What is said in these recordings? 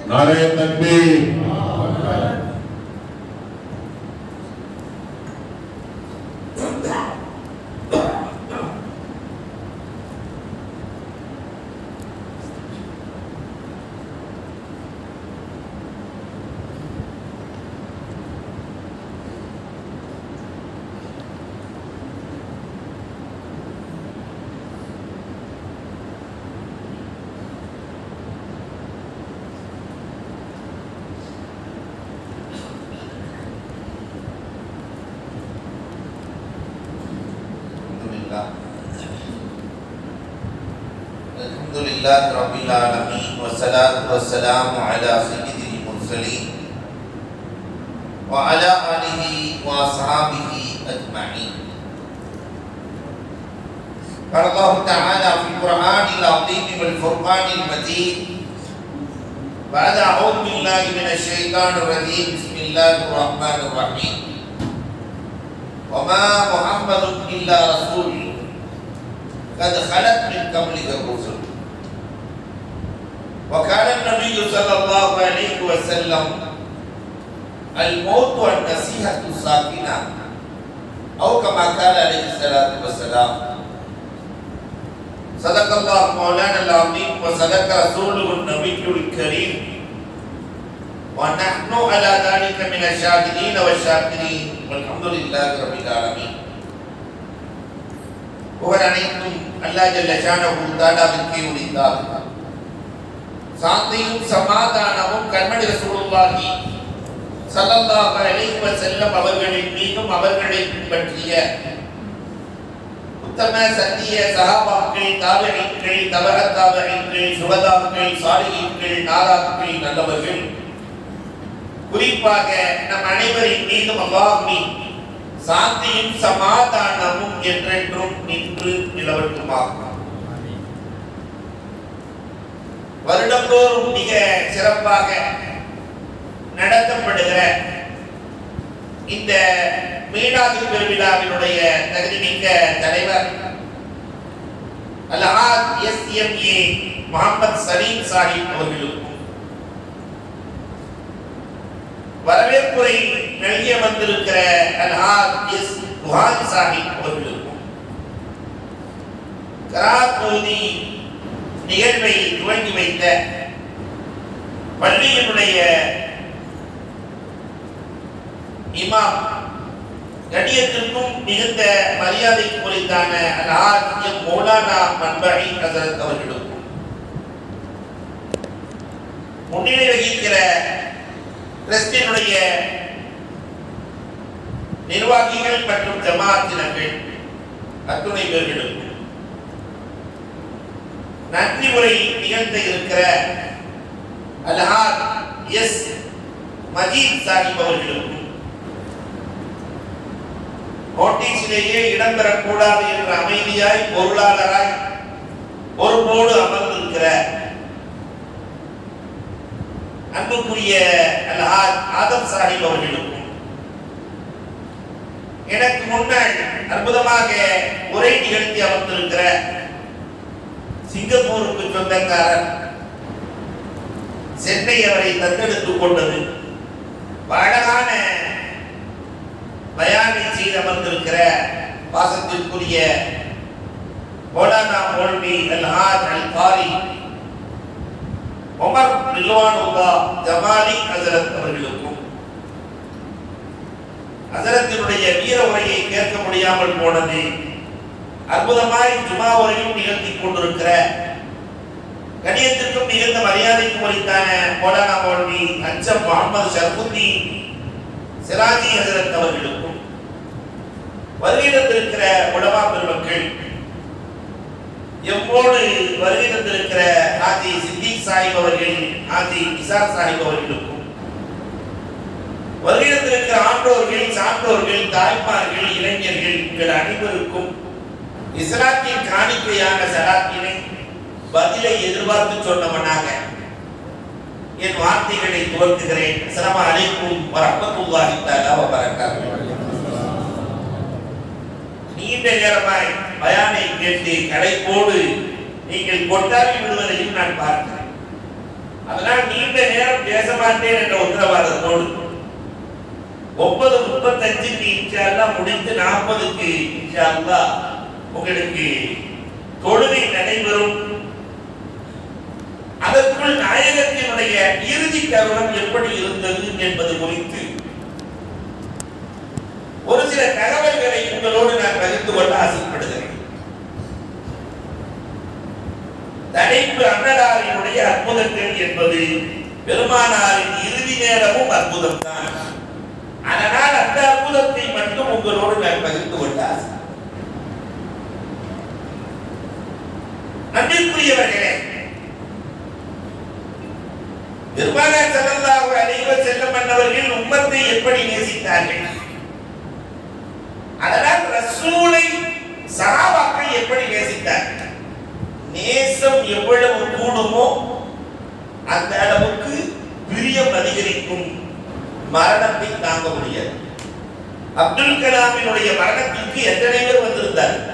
नारे तकबीर। अल्हम्दुलिल्लाह रब्बिल आलमीन वस्सलातु वस्सलामु अला सय्यिदिल मुरसलीन व अला आलिहि व अस्हाबिहि अजमईन। قال الله تعالى في القرآن العظيم والفرقان المجيد بعد أعوذ بالله من الشيطان الرجيم بسم الله الرحمن الرحيم وما محمد إلا رسول قد خلت من قبله الرسل وكان النبي صلى الله عليه وسلم الموت والنصيحة ساكنة أو كما قال عليه الصلاة والسلام صدق الله مولانا العظيم وصدق رسوله النبي الكريم ونحن على ذلك من الشاهدين والشاكرين والحمد لله رب العالمين. புகழ் அனைத்தும் அல்லாஹ் ஜல்ல ஷானஹு தஆலாவிற்கே உரித்தாகும். சாந்தியும் சமாதானமும் கண்மணி ரசூலுல்லாஹி ஸல்லல்லாஹு அலைஹி வஸல்லம் அவர்களின் மீதும் அவர்களை பின்பற்றிய உத்தம சத்திய சஹாபாக்கள், தாபிஈன்கள், தபஅத் தாபிஈன்கள், சுஹதாக்கள், சாலிஹீன்கள், நாதாக்கள், நல்லவர்கள், குறிப்பாக நம் அனைவரின் மீதும் அல்லாஹ்வின் சாந்தியும் சமாதானமும் என்றென்றும் நின்று நிலவட்டுமாக. வருடந்தோறும் மிக சிறப்பாக நடத்தப்படுகிற இந்த மீலாது பெருவிழாவினுடைய தகுதிமிக்க தலைவர் அல்ஹாஜ் எஸ்எம்ஏ முஹம்மது சலீம் சாஹிப் அவர்களுக்கும், வரவேற்புரை நல்கிய வந்திருக்கிற அல்ஹாஜ் எஸ் புகாரி சாஹிப் அவர்களுக்கும், கராத் பகுதி நிகழ்வை துவங்கி வைத்த பள்ளியினுடைய இமாம் கண்ணியத்திற்கும் மிகுந்த மரியாதைக்கு உரித்தான அல்ஹாஜ் எம் மௌலானா மன்பஹி ஹஸரத் அவர்களுக்கும், முன்னிலை வகிக்கிற ட்ரஸ்டினுடைய நிர்வாகிகள் மற்றும் ஜமாஅத்தினர்கள் அத்துணை பேர்களுக்கும், நன்றி உரை நிகழ்த்த இருக்கிற அல்ஹாஜ் எஸ் மஜீத் சாஹிப் அவர்களுக்கும், நோட்டீஸிலேயே இடம்பெறக்கூடாது என்ற அமைதியாய் பொருளாளராய் ஒருபோடு அமர்ந்திருக்கிற அன்புக்குரிய அல்ஹாஜ் ஆதம் சாஹிப் அவர்களுக்கும், எனக்கு முன்னால் அற்புதமாக உரை நிகழ்த்தி அமர்ந்திருக்கிற சிங்கப்பூருக்கு சொந்தக்காரர், சென்னை அவரை தத்தெடுத்துக் கொண்டது, அழகான பயானை செய்து அமர்ந்திருக்கிற பாசத்திற்குரிய மௌலானா மௌலவி அல்ஹாஜ் அல் காரி உமர் ரில்வானுல்லாஹ் ஜமாலி ஹஸரத் அவர்களுக்கும், ஹஸரத்தினுடைய வீர உரையை கேட்க முடியாமல் போனது, அற்புதமாய் ஜுமா உரையும் நிகழ்த்தி கொண்டிருக்கிற கண்ணியத்திற்கும் மிகுந்த மரியாதைக்கு உரித்தான மௌலானா மௌலவி அச்சம் முஹம்மது ஷர்ஃபுத்தீன் சிராஜி ஹஸரத் அவர்களுக்கும், வருகையிலிருக்கிற உலமா பெருமக்கள், எம்மோடு வருகையிலிருக்கிற ஹாஜி சித்திக் சாஹிப் அவர்கள், ஹாஜி இசாக் சாஹிப் அவர்களுக்கும், வருகையிலிருக்கிற ஆண்டோர்கள், சான்றோர்கள், தாய்மார்கள், இளைஞர்கள், உங்கள் அனைவருக்கும் இஸ்லாத்தின் காணிக்கையான ஸலாத்தினை பதிலை எதிர்பார்த்து சொன்னவனாக என் வார்த்தைகளை துவக்குகிறேன். அஸ்ஸலாமு அலைக்கும் வரஹ்மத்துல்லாஹி தஆலா வ பரகாத்துஹு. நீண்ட நேரமாய் பயானை கேட்டு கடைப்போடு நீங்கள் கொண்டாடி விடுவதையும் நான் பார்க்கிறேன். அதனால் நீண்ட நேரம் பேச மாட்டேன் என்ற உத்தரவாதத்தோடு 9:35க்கு இன்ஷா அல்லாஹ் முடித்து 40க்கு இன்ஷா அல்லாஹ் உங்களுக்கு தொழுகை நடைபெறும். அதற்குள் நாயகத்தினுடைய இறுதி தருணம் எப்படி இருந்தது என்பது குறித்து ஒரு சில தகவல்களை உங்களோடு நான் பகிர்ந்து கொள்ள ஆசைப்படுகிறேன். தலைப்பு அன்னலாரினுடைய அற்புதங்கள் என்பது பெருமானாரின் இறுதி நேரமும் அற்புதம் தான். அதனால் அந்த அற்புதத்தை மட்டும் உங்களோடு நான் பகிர்ந்து கொள்ள ஆசை. நன்றிக்குரியவர்களே, பெருமானார் ஸல்லல்லாஹு அலைஹி வஸல்லம் அவர்கள் உம்மத்தை எப்படி நேசித்தார்கள், அதனால் ரசூலை சஹாபாக்கள் எப்படி நேசித்தார்கள். நேசம் எவ்வளவு கூடுமோ அந்த அளவுக்கு பிரியம் அதிகரிக்கும். மரணத்தை தாங்க முடியாது. அப்துல் கலாமினுடைய மரணத்திற்கு எத்தனை பேர் வந்திருந்தார்கள்?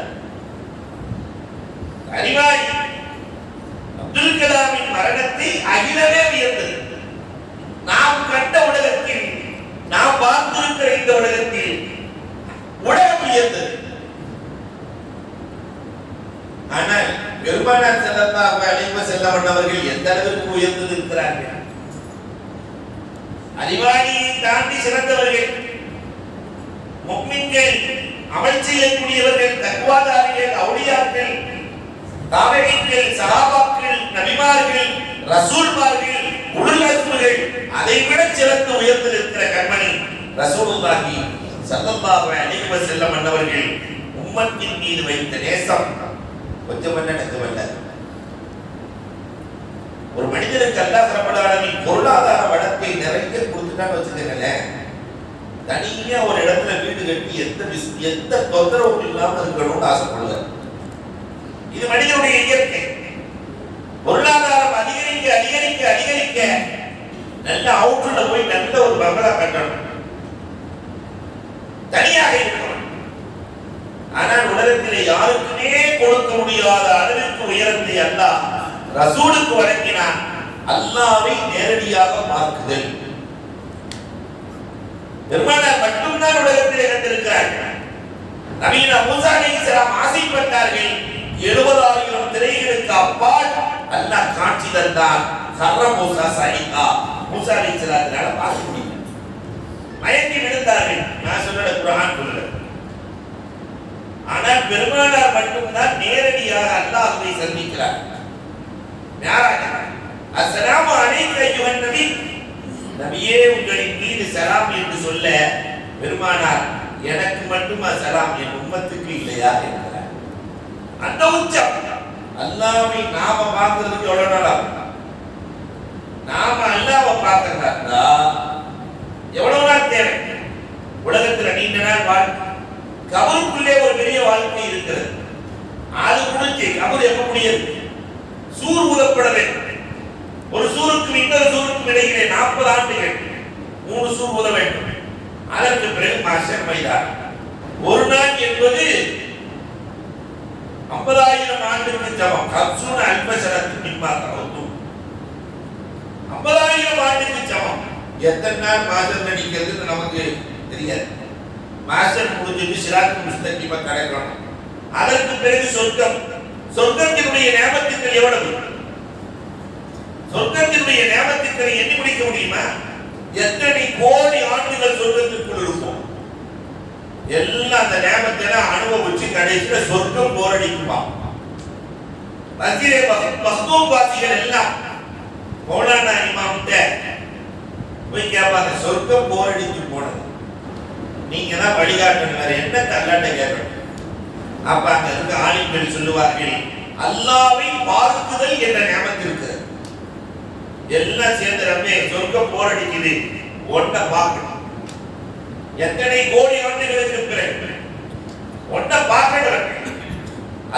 அறிவாளி அப்துல் கலாமின் மரணத்தை அகிலமே வியந்தது. நாம் கண்ட உலகத்தில், நாம் பார்த்திருக்கிற இந்த உலகத்தில் உலகம் வியந்தது. ஆனால் பெருமானார் ஸல்லல்லாஹு அலைஹி வஸல்லம் அவர்கள் எந்த அளவிற்கு உயர்ந்து இருக்கிறார்கள். அறிவாளியை தாண்டி சிறந்தவர்கள், முஃமின்கள், அமல் செய்யக்கூடியவர்கள், தக்வாதாரிகள், அவுலியாக்கள், தாபிஈன்கள், சஹாபாக்கள், நபிமார்கள், ரசூல்மார்கள், உலுல் அஸ்முகள், அதைவிட சிறந்து உயர்ந்து இருக்கிற கண்மணி ரசூலுல்லாஹி ஸல்லல்லாஹு அலைஹி வஸல்லம் அவர்கள் உம்மத்தின் மீது வைத்த நேசம் கொஞ்சம் நெஞ்சமல்ல. ஒரு மனிதனுக்கு அல்லாஹ் ரப்பல் ஆலமீன் பொருளாதார வளத்தை நிறைய கொடுத்துட்டான்னு வச்சுக்கங்களேன், தனியா ஒரு இடத்துல வீடு கட்டி எந்த தொந்தரவும் இல்லாம இருக்கணும்னு ஆசைப்படுவார். இது மனிதனுடைய இயற்கை. பொருளாதாரம் அதிகரிக்க அதிகரிக்க அதிகரிக்க நல்ல அவுட்ல போய் நல்ல ஒரு பங்களா கட்டணும், தனியாக இருக்கணும். ஆனால் உலகத்திலே யாருக்குமே கொடுக்க முடியாத அளவிற்கு உயரத்தை அல்லாஹ் ரசூலுக்கு வழங்கினான். அல்லாஹ்வை நேரடியாக பார்க்குதல். பெருமானார் மட்டும்தான் உலகத்திலே கண்டிருக்கிறார்கள். நபியினா மூசா அலைஹிஸ்ஸலாம் ஆசைப்பட்டார்கள். 70,000 திரைகளுக்கு அப்பால் அல்லாஹ் காட்சி தந்தான். சர்ர மூசா சைகா, மூசா அலைஹிஸ்ஸலாத்தினால பார்க்க முடியல, மயங்கி விழுந்தார்கள். நான் சொன்ன குர்ஆன் சொல்லுது. ஆனால் பெருமானார் மட்டும்தான் நேரடியாக அல்லாஹ்வை சந்திக்கிறார். மேராஜ், அஸ்ஸலாமு அலைக்க அய்யுஹன் நபி, நபியே உங்களின் மீது சலாம் என்று சொல்ல பெருமானார் எனக்கு மட்டுமா சலாம், என் உம்மத்துக்கு இல்லையா என்கிறார். அந்த உச்சம். அல்லாஹ்வை நாம பார்க்கிறதுக்கு எவ்வளவு நாள்? நாம அல்லாஹ்வை பார்க்கிறதா எவ்வளவு நாள் தேவை? உலகத்துல நீண்ட நாள் வாழ்க்கை, கபருக்குள்ளே ஒரு பெரிய வாழ்க்கை இருக்கிறது. அது முடிஞ்சு கபர் எப்ப முடியாது? சூர் ஊதப்பட வேண்டும். ஒரு சூருக்கு இன்னொரு சூருக்கு இடையிலே 40 ஆண்டுகள் 3 சூர் ஊத வேண்டும். அதற்கு பிறகு மாஷர் மைதானம். ஒரு நாள் என்பது 50,000 ஆண்டுக்கு சமம். கப்சூன அல்பசரத்து மிம்மா தவத்து 50,000 ஆண்டுக்கு சமம். எத்தனை நாள் மாஷர் நடிக்கிறது நமக்கு தெரியாது. மாஷர் முடிஞ்சு சிராத்து முஸ்தகிம கடக்கணும். அதற்கு பிறகு சொர்க்கம். சொர்க்கத்தினுடைய நியமத்துக்கள் எவ்வளவு? சொர்க்கத்தினுடைய நியமத்துக்களை எண்ணி முடிக்க முடியுமா? எத்தனை கோடி ஆண்டுகள் சொர்க்கத்திற்குள் இருக்கும். எல்லாம் அந்த நியமத்தை அனுபவிச்சு கடைசியில சொர்க்கம் போரடிக்குமா? மஸ்ஜிதே மக்தூம் வாசிகள் எல்லாம் மௌலானா இமாம்கிட்ட போய் கேட்பாங்க, சொர்க்கம் போரடிச்சு போனது நீங்க தான் வழிகாட்டணும், வேற என்ன தள்ளாட்ட கேட்கணும். அப்ப அங்க இருக்க ஆலிம்கள் சொல்லுவார்கள், அல்லாஹ்வை பார்க்குதல் என்ற நியமத்து இருக்கிறது. எல்லாம் சேர்ந்து ரப்பே சொர்க்கம் போரடிக்குது, ஒன்ன பார்க்கணும். எத்தனை கோடி ஆண்டுகளுக்கு பிறகு ஒன்ன பார்க்கணும்.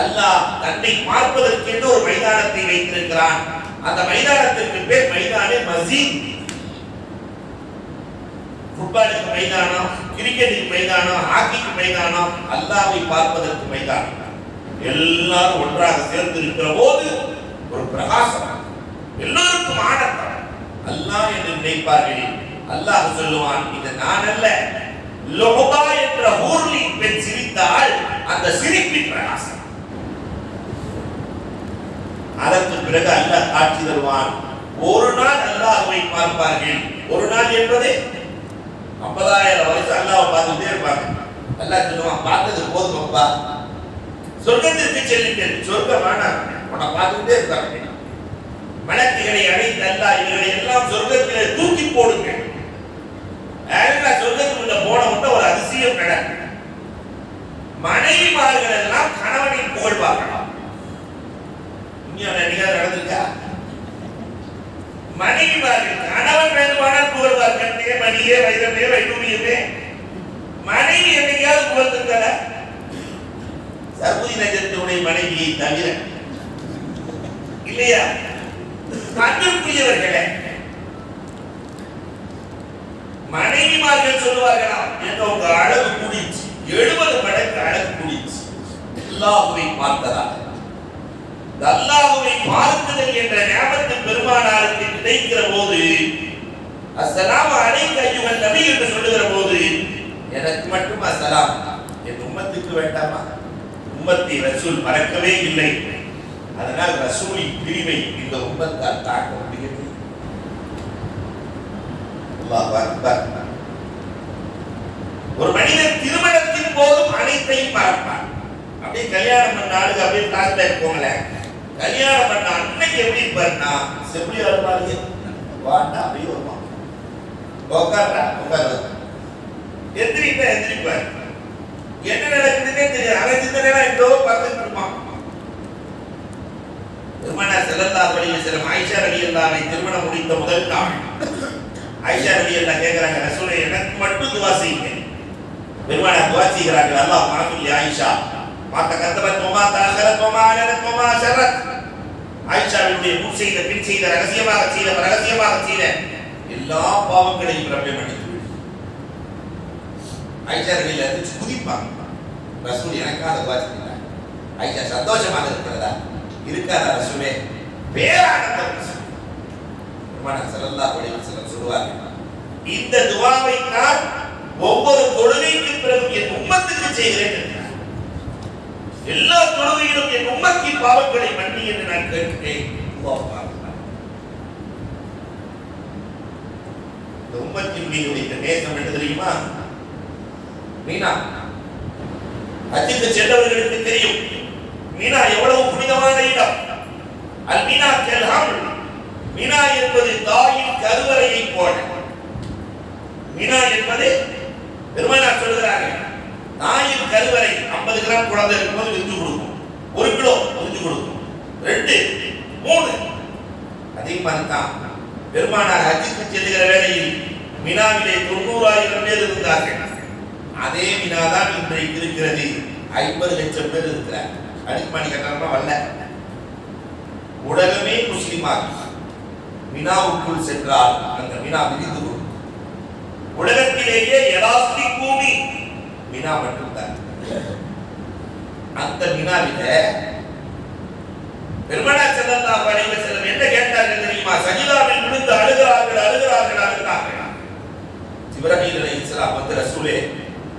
அல்லாஹ் தன்னை பார்ப்பதற்கு ஒரு மைதானத்தை வைத்திருக்கிறான். அந்த மைதானத்திற்கு பேர் மைதானே மஸ்ஜித். ஃபுட்பாலுக்கு மைதானம், கிரிக்கெட்டுக்கு மைதானம், ஹாக்கிக்கு மைதானம், அல்லாஹ்வை பார்ப்பதற்கு மைதானம். எல்லாரும் ஒன்றாக சேர்ந்து இருக்கிற போது ஒரு பிரகாசம், எல்லோருக்கும் ஆனந்தம். நினைப்பார்கள். அல்லாஹ் சொல்லுவான், இது நான் அல்ல, லோபா என்ற ஊர்லி பெண் சிரித்தால் அந்த சிரிப்பின் பிரகாசம். அதற்கு பிறகு அல்லாஹ் காட்சி தருவான். ஒரு நாள் அல்லாஹ்வை பார்ப்பார்கள். ஒரு நாள் என்பது 50,000 வருஷம் அல்லாஹ்வை பார்த்துட்டே இருப்பாங்க. அல்லாஹ் சொல்லுவான், பார்த்தது போதுமப்பா, சொர்க்கத்திற்கு செல்லுங்கள். சொர்க்கம் வேணாம், உன்னை பார்த்துட்டே இருக்காங்க. மலக்குகளை அழைத்து அல்லாஹ் இவர்களை எல்லாம் சொர்க்கத்திலே தூக்கி போடுங்க. சொர்க்கத்துக்குள்ள போன உடனே ஒரு அதிசயம் நடக்கும். மனைவிமார்கள் எல்லாம் கணவனின் புகழ் பார்க்கலாம். நடந்திருக்கா? மனைவிமார்கள் கணவன் வேண்டுமானால் புகழ்வார். கண்ணே, மணியே, வைரமே, வைடூரியமே. மனைவி என்னைக்காவது புகழ்ந்திருக்காரா? சர்வதி நஜத்துடைய மனைவியை தவிர இல்லையா? அன்புக்குரியவர்களே, மனைவிமார்கள் சொல்லுவார்களா, என்ற உங்க அழகு கூடிச்சு, 70 மடங்கு அழகு கூடிச்சு அல்லாஹ்வை பார்த்ததா. அல்லாஹ்வை பார்க்குதல் என்ற ஞாபகத்து பெருமானாருக்கு கிடைக்கிற போது, அஸ்ஸலாமு அலைக்க அய்யுஹன் நபி என்று சொல்லுகிற போது, எனக்கு மட்டும் அஸ்ஸலாம், என் உம்மத்துக்கு வேண்டாமா? உம்மத்தை ரசூல் மறக்கவே இல்லை. அதனால் ரசூலின் பிரிவை இந்த உம்மத்தால் தாக்க முடியவில்லை. அல்லாஹ் அக்பர். ஒரு மனிதன் திருமணத்தின் போதும் அனைத்தையும் மறப்பான். அப்படியே கல்யாணம் பண்ண ஆளுக்கு அப்படியே பிளாஸ்பேக் போங்களேன். கல்யாணம் பண்ண அன்னைக்கு எப்படி இருப்பாருன்னா, செப்படி வருவாரு, வாண்டா அப்படியே வருவான், உட்கார்றா உட்காரு, எந்திரிப்பா எந்திரிப்பாரு. என்ன நடக்குதுன்னே தெரியாது. அவன் சிந்தனை எங்கோ பார்த்துட்டு இருப்பான். பெருமானார் ஸல்லல்லாஹு அலைஹி வஸல்லம் ஆயிஷா ரலியல்லாஹு அன்ஹா திருமணம் முடித்த முதல் நாள் ஆயிஷா ரலியல்லாஹு கேக்குறாங்க, ரசூலே எனக்கு மட்டும் துஆ செய்யுங்க. பெருமானார் துஆ செய்கிறார்கள், அல்லாஹ் மாஃபில் ஆயிஷா மாத்த கத்தபத் வமா தஅஹரத் வமா அலனத் வமா ஷரத். ஆயிஷாவுடைய முன் செய்த பின் செய்த ரகசியமாக செய்த ரகசியமாக செய்த எல்லா பாவங்களையும் ரப்பே மன்னித்து விடு. ஆயிஷா ரலியல்லாஹு அன்ஹா குதிப்பாங்க, ரசூல் எனக்காக துஆ செய்யுங்க. ஆயிஷா சந்தோஷமாக இருக்கிறதா? இருக்காதா ரசூலே? பேரானந்தம். பெருமானார் ஸல்லல்லாஹு அலைஹி வஸல்லம் சொல்வார்கள், இந்த துஆவை நான் ஒவ்வொரு தொழுகைக்கு பிறகு என் உம்மத்துக்கு செய்கிறேன் என்றார். எல்லா தொழுகையிலும் என் உம்மத்தின் பாவங்களை மன்னி என்று நான் கேட்கிறேன். இந்த உம்மத்தின் மீது வைத்த நேசம் என்ன தெரியுமா? மீனா ஹஜ்ஜுக்கு சென்றவர்களுக்கு தெரியும் மீனா எவ்வளவு புனிதமான இடம். அல் மீனா கல்ஹம். மீனா என்பது தாயின் கருவறையை போல. மீனா என்பது பெருமானார் சொல்கிறார்கள், தாயின் கருவறை 50 கிராம் குழந்தை இருக்கும்போது வித்து கொடுக்கும், 1 கிலோ வித்து கொடுக்கும், 2, 3 அதே மாதிரி தான் பெருமானார் ஹஜ்ஜுக்கு செல்லுகிற வேளையில் மினாவிலே 90,000 பேர் இருந்தார்கள். அதே மினா தான் இன்றைக்கு இருக்கிறது. 50 லட்சம் பேர் இருக்கிறார். அடிமாடி கட்டணமா வரல. உலகமே முஸ்லிமாக மினாவுக்குள் சென்றால் அந்த மினா விரிந்து கொள்ளும். உலகத்திலேயே எலாஸ்டிக் பூமி மினா மட்டும்தான். அந்த மினாவில பெருமானார் ஸல்லல்லாஹு அலைஹி வஸல்லம் என்ன கேட்டார்கள் தெரியுமா? சஜிதாவில் விழுந்து அழுகிறார்கள் அழுகிறார்கள் அழுகிறார்கள். ஜிப்ரீல் அலைஹிஸ்ஸலாம் வந்து, ரசூலே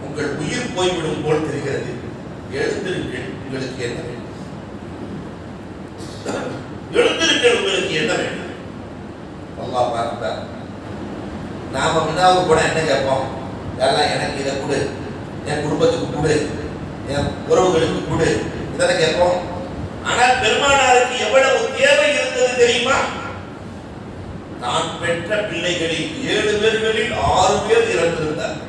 உங்கள் உயிர் போய்விடும் போல் தெரிகிறது, எழுந்திருங்கள், உங்களுக்கு என்ன வேண்டும்? எழுந்திருங்கள், உங்களுக்கு என்ன வேண்டும்? அல்லாஹ் அக்பர். நாம மினாவுக்கு போனா என்ன கேட்போம்? எல்லாம் எனக்கு இதை கொடு, என் குடும்பத்துக்கு கொடு, என் உறவுகளுக்கு கொடு, இதனை கேட்போம். ஆனால் பெருமானாருக்கு எவ்வளவு தேவை இருந்தது தெரியுமா? நான் பெற்ற பிள்ளைகளில் 7 பேர்களில் 6 பேர் இறந்திருந்தார்.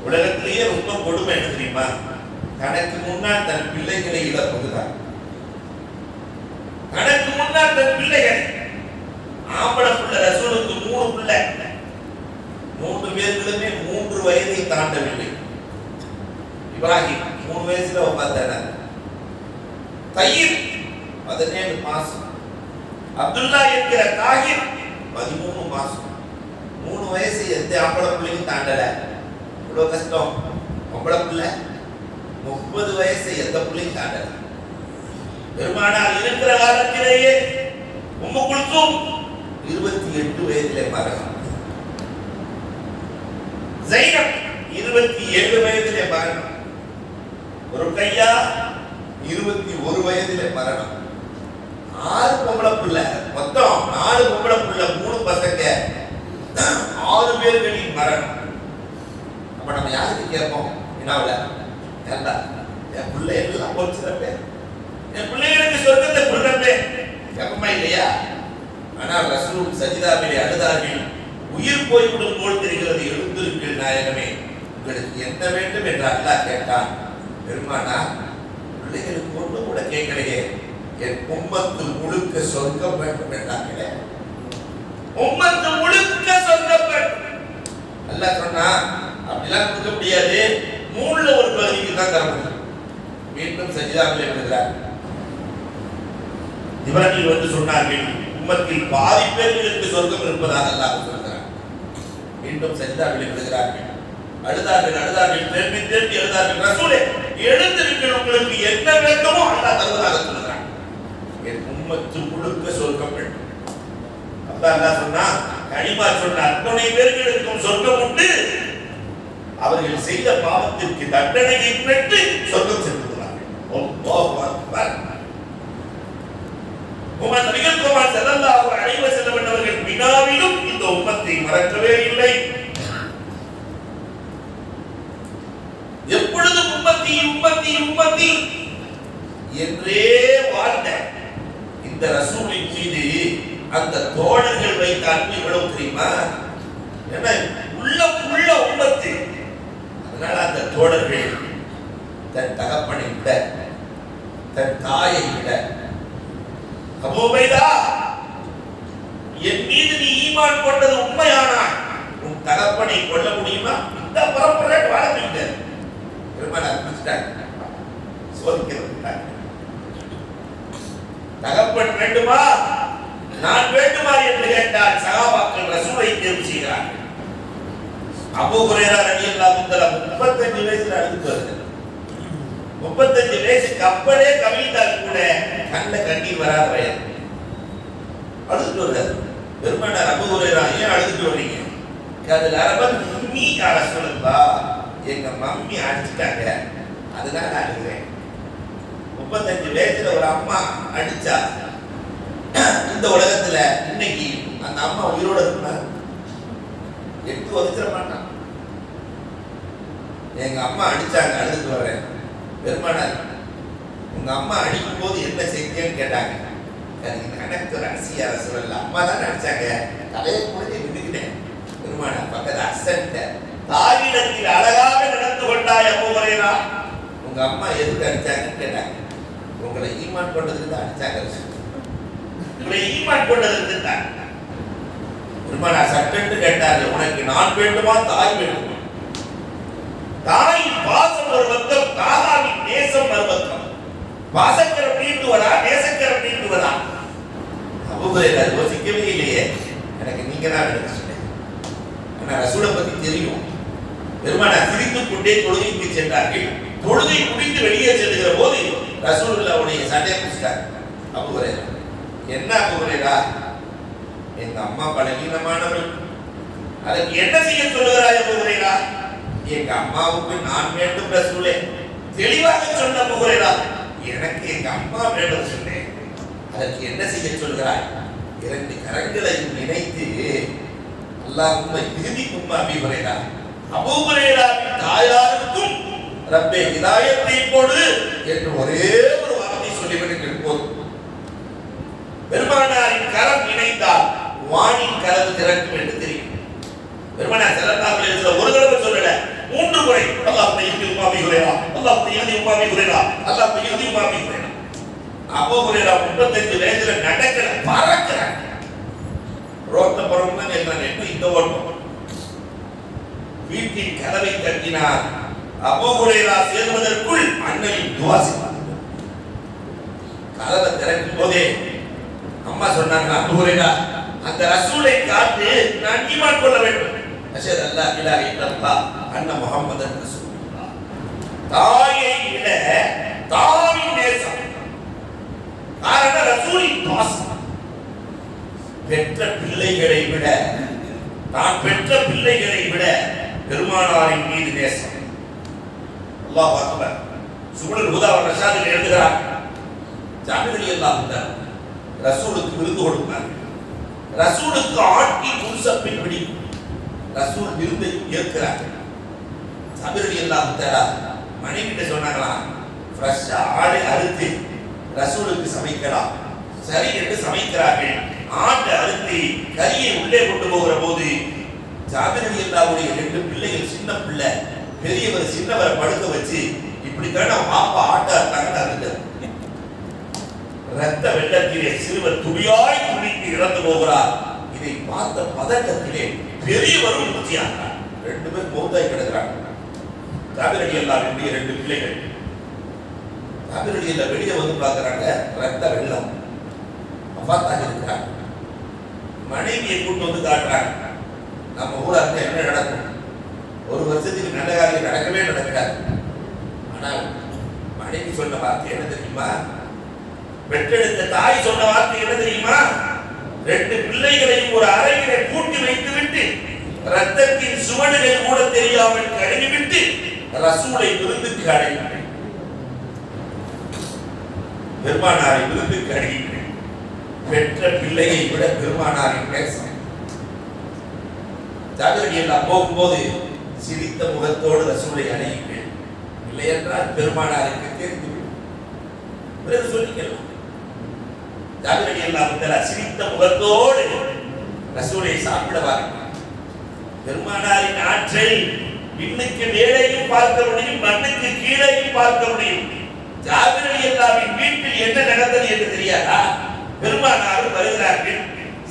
உலகத்திலேயே ரொம்ப கொடுமை என்ன தெரியுமா? தனக்கு முன்னால் தன் பிள்ளைகளை இழப்பதுதான். தனக்கு முன்னால் தன் பிள்ளைகள். ஆம்பளை பிள்ளை ரசூலுக்கு 3 பிள்ளை, 3 பேர்களுமே 3 வயதை தாண்டவில்லை. இப்ராஹிம் 3 வயசுல வஃபாத்தானார். தய்யிப் 17 மாசம். அப்துல்லா என்கிற தாகிர் 13 மாசம். 3 வயசு எந்த ஆம்பளை பிள்ளையும் தாண்டல. இவ்வளவு கஷ்டம். ஆம்பளை பிள்ளை 30 வயசு எந்த பிள்ளையும் தாண்டல. பெருமானார் இருக்கிற காலத்திலேயே உம்மு குல்சூம் 28 வயதிலே மரணம். ஸைனப் 27 வயதிலே மரணம். ருக்கையா 21 வயதிலே மரணம். 6 பொம்பளை பிள்ளை, மொத்தம் 4 பொம்பளை பிள்ளை, 3 பசங்க, 6 பேர்களின் மரணம். அப்ப நம்ம யாருக்கு கேட்போம்? என்னாவல என் பிள்ளை எல்லாம் போச்சுறப்பே, என் பிள்ளைகளுக்கு சொர்க்கத்தை கொடுறப்பே கேட்போமா இல்லையா? ஆனால் ரசூல் சஜிதாவிலே அழுதார்கள். உயிர் போய்விடும் போல் தெரிகிறது, எழுந்திருங்கள் நாயகமே, உங்களுக்கு என்ன வேண்டும் என்று அல்லாஹ் கேட்டான். பெருமானா, பிள்ளைகளுக்கு ஒன்று கூட கேட்கலையே, என் உம்மத்து முழுக்க சொர்க்கம் வேண்டும் என்றார்களே, உம்மத்து முழுக்க சொர்க்கம் வேண்டும். அல்லாஹ் சொன்னா அப்படிலாம் கொடுக்க முடியாது, 3ல ஒரு பகுதிக்கு தான் தர முடியும். மீண்டும் சஜிதாவிலே விழுகிறார். இவர்கள் வந்து சொன்னார்கள், உம்மத்தில் பாதி பேர்களுக்கு சொர்க்கம் இருப்பதாக அல்லாஹ் சொல்கிறார். மீண்டும் சஜிதாவிலே விழுகிறார்கள். அழுதார்கள், திரும்பி திரும்பி அழுதார்கள். ரசூலே, எழுந்திருங்கள், உங்களுக்கு என்ன வேண்டுமோ அல்லாஹ் தருவதாக சொல்கிறார். என் உம்மத்து முழுக்க சொர்க்கம் வேண்டும். அல்லாஹ் சொன்னா, கலிமா சொன்ன அத்தனை பேர்களுக்கும் சொர்க்கம் உண்டு, அவர்கள் செய்த பாவத்திற்கு தண்டனையை பெற்று சொர்க்கம் செல்கிறார்கள். அல்லாஹ் அக்பர். உமர் நபிகள் கோமான் ஸல்லல்லாஹு அலைஹி வஸல்லம் அவர்கள் வினாவிலும் இந்த உம்மத்தை மறக்கவே இல்லை. எப்பொழுதும் உம்மத்தி உம்மத்தி உம்மத்தி என்றே வாழ்ந்த இந்த ரசூலின் மீது அந்த தோழர்கள் வைத்த அன்பு எவ்வளவு தெரியுமா? என்ன உள்ள உம்மத்து. அதனால அந்த தோழர்கள் தன் தகப்பனை விட, தன் தாயை விட, அபூ உபைதா, என் மீது நீ ஈமான் கொண்டது உண்மையானால் உன் தகப்பனை கொல்ல முடியுமா? இந்த பரம்பரை வாழ்ந்துட்டார். பெருமானார் பிடிச்சிட்டாங்க, சோதிக்கிறாங்க. தகப்பன் வேண்டுமா, நான் வேண்டுமா என்று கேட்டால் சஹாபாக்கள் ரசூலை தேர்வு செய்கிறார்கள். அபூ ஹுரைரா ரலியல்லாஹு தஆலா 35 வயசுல அழுது வருகிறார். 35 வயசு கப்பலே கவிழ்ந்தால் கூட கண்ண கண்ணீர் வராத வயது. அழுது வருகிறார். பெருமானார் அபூ ஹுரைரா, ஏன் அழுதுட்டு வர்றீங்க? கதல் அரபன் உம்மி யா ரசூலல்லாஹ், எங்க மம்மி அடிச்சிட்டாங்க, அதனால அழுகிறேன். 35 வயசுல ஒரு அம்மா அடிச்சா இந்த உலகத்துல இன்னைக்கு அந்த அம்மா உயிரோட இருக்குமா? எடுத்து ஒதுக்கிற மாட்டான். எங்க அம்மா அடிச்சாங்க, அழுதுட்டு வர்றேன். பெருமானார், உங்க அம்மா அடிக்கும் போது என்ன செய்தியன்னு கேட்டாங்க. எனக்கு ரகசிய ரசூலல்லாஹ், அம்மா தான் அடிச்சாங்க, தலையை முடிஞ்சு நின்றுக்கிட்டேன். பெருமானார் பக்கத்துல அசன்ட்ட, தாயிடத்தில் அழகாக நடந்து கொண்டாய் அபூ ஹுரைரா, உங்க அம்மா எதுக்கு அடிச்சாங்கன்னு கேட்டாங்க. உங்களை ஈமான் கொண்டதுக்கு தான் அடிச்சாங்க, உங்களை ஈமான் கொண்டதுக்கு தான். பெருமானார் சட்டென்று கேட்டார்கள், உனக்கு நான் வேண்டுமா தாய் வேண்டுமா? தாயின் பாசம் ஒரு பக்கம், தாதாவின் நேசம் ஒரு பக்கம். பாசக்கரம் நீட்டுவதா நேசக்கரம் நீட்டுவதா? அபூ ஹுரைரா யோசிக்கவே இல்லையே, எனக்கு நீங்க தான் வேணும் சொன்னேன். ஆனா ரசூலை பத்தி தெரியும். பெருமானார் சிரித்துக் கொண்டே தொழுகைக்கு சென்றார்கள். தொழுகை முடிந்து வெளியே செல்லுகிற போது ரசூலுல்லாஹ்வுடைய சட்டையை பிடிச்சிட்டார். அபூ ஹுரைரா, என்ன அபூ ஹுரைரா, எங்க அம்மா பலகீனமானவள், அதற்கு என்ன செய்ய சொல்லுகிறாய் அபூ ஹுரைரா? எங்க அம்மாவுக்கு நான் வேண்டும் ரசூலே, தெளிவாக சொன்ன அபூ ஹுரைரா, எனக்கு எங்க அம்மா வேண்டும் சொன்னேன், அதற்கு என்ன செய்ய சொல்கிறாய்? 2 கரங்களையும் இணைத்து அல்லாஹும்ம இஹ்திகும் அபீ ஹுரைரா, அபூ ஹுரைராவின் தாயாருக்கும் ரப்பே ஹிதாயத்தை கொடு என்று ஒரே ஒரு வார்த்தை சொல்லிவிட்டு போதும். பெருமானாரின் கரம் இணைந்தால் வானின் கதவு திறக்கும் என்று தெரியும். பெருமானார் ஸல்லல்லாஹு அலைஹி வஸல்லம் ஒரு தடவை சொல்லல, 3 முறை அல்லாஹ் இஹ்திகும் அபீ ஹுரைரா, அல்லாஹ் இஹ்திகும் அபீ ஹுரைரா, அல்லாஹ் இஹ்திகும் அபீ ஹுரைரா. அபூ ஹுரைரா 35 வயசுல நடக்கல, பறக்கிறாங்க. ரோட்ல போறவங்க எல்லாம் எப்படி இந்த ஓட்டம். வீட்டின் கதவை தட்டினார். அபூ ஹுரைரா சேர்வதற்குள் அண்ணனின் துஆ செய்தார். கதவை திறக்கும் போதே அம்மா சொன்னாங்க, அபூ ஹுரைரா, அந்த ரசூலை காத்து நான் ஈமான் கொள்ள வேண்டும். அஷ்ஹது அல்லா இலாஹ இல்லல்லாஹ் அன்ன முஹம்மதன் ரசூலுல்லாஹ். தாயை விட தாவின் நேசம், காரணம் ரசூலின் பாசம். பெற்ற பிள்ளைகளை விட தான் பெற்ற பிள்ளைகளை விட பெருமானாரின் மீது நேசம். அல்லாஹ் அக்பர். சுபுல் ஹுதா வ ரஷாதில் எழுதுகிறார், ஜாபிர் ரலியல்லாஹு அன்ஹு ரசூலுக்கு விருந்து கொடுத்தார். ரசூலுக்கு ஆட்டி குல்சப்பின் பிடி ரசூல் விருந்தை ஏற்கிறார். ஜாபிர் ரலியல்லாஹு அன்ஹு மனைவி கிட்ட சொன்னாங்களா, ஃப்ரெஷ்ஷா ஆடு அறுத்து ரசூலுக்கு சமைக்கலாம். சரி என்று சமைக்கிறார்கள். ஆட்டை அறுத்து கறியை உள்ளே கொண்டு போகிற போது ஜாபிர் ரலியல்லாஹுடைய 2 பிள்ளைகள், சின்ன பிள்ளை பெரியவர் சின்னவரை படுக்க வச்சு இப்படித்தான பாப்பா ஆட்டை அறுத்தாங்கன்னு அறுத்தார். ரத்த வெள்ளத்திலே சிறுவர் துடியாய் துடித்து இறந்து போகிறார். இதை பார்த்த பதட்டத்திலே பெரியவரும் மூச்சியாகிறார். 2 பேர் மௌத்தாய் கிடக்கிறாங்க. ஜாபிர் ரலியல்லாஹுடைய 2 பிள்ளைகள். ஜாபிர் ரலியல்லாஹு வெளியே வந்து பார்க்கறாங்க, ரத்த வெள்ளம், வஃபாத்தாக இருக்கிறாங்க. மனைவியை கூட்டு வந்து காட்டுறாங்க. நம்ம ஊரா இருந்தா என்ன நடக்கும்? ஒரு வருஷத்துக்கு நல்ல காரியம் நடக்கவே நடக்காது. ஆனால் மனைவி சொன்ன வார்த்தை என்ன தெரியுமா? பெற்றெடுத்த தாய் சொன்ன வார்த்தை என்ன தெரியுமா? 2 பிள்ளைகளையும் ஒரு அறையிலே பூட்டி வைத்து விட்டு ரத்தத்தின் சுவடுகள் கூட தெரியாமல் கழுவிவிட்டு ரசூலை விருந்துக்கு அழைக்கிறேன், பெருமானாரை விருந்துக்கு அழைக்கிறேன். பெற்ற பிள்ளையை விட பெருமானாரின் நேசம். ஜாபிர் ரலியல்லாஹு போகும்போது சிரித்த முகத்தோடு ரசூலை அழைக்கிறேன், இல்லை என்றால் பெருமானாருக்கு தெரிந்துவிடும். பிறகு சொல்லிக்கலாம். ஜாபிர் ரலியல்லாஹு சிரித்த முகத்தோடு ரசூலை சாப்பிட வாருங்கள். பெருமானாரின் ஆற்றல் விண்ணுக்கு மேலேயும் பார்க்க முடியும், மண்ணுக்கு கீழேயும் பார்க்க முடியும். ஜாபிர் ரலியல்லாஹுவின் வீட்டில் என்ன நடந்தது என்று தெரியாதா? பெருமானாரும் வருகிறார்கள்,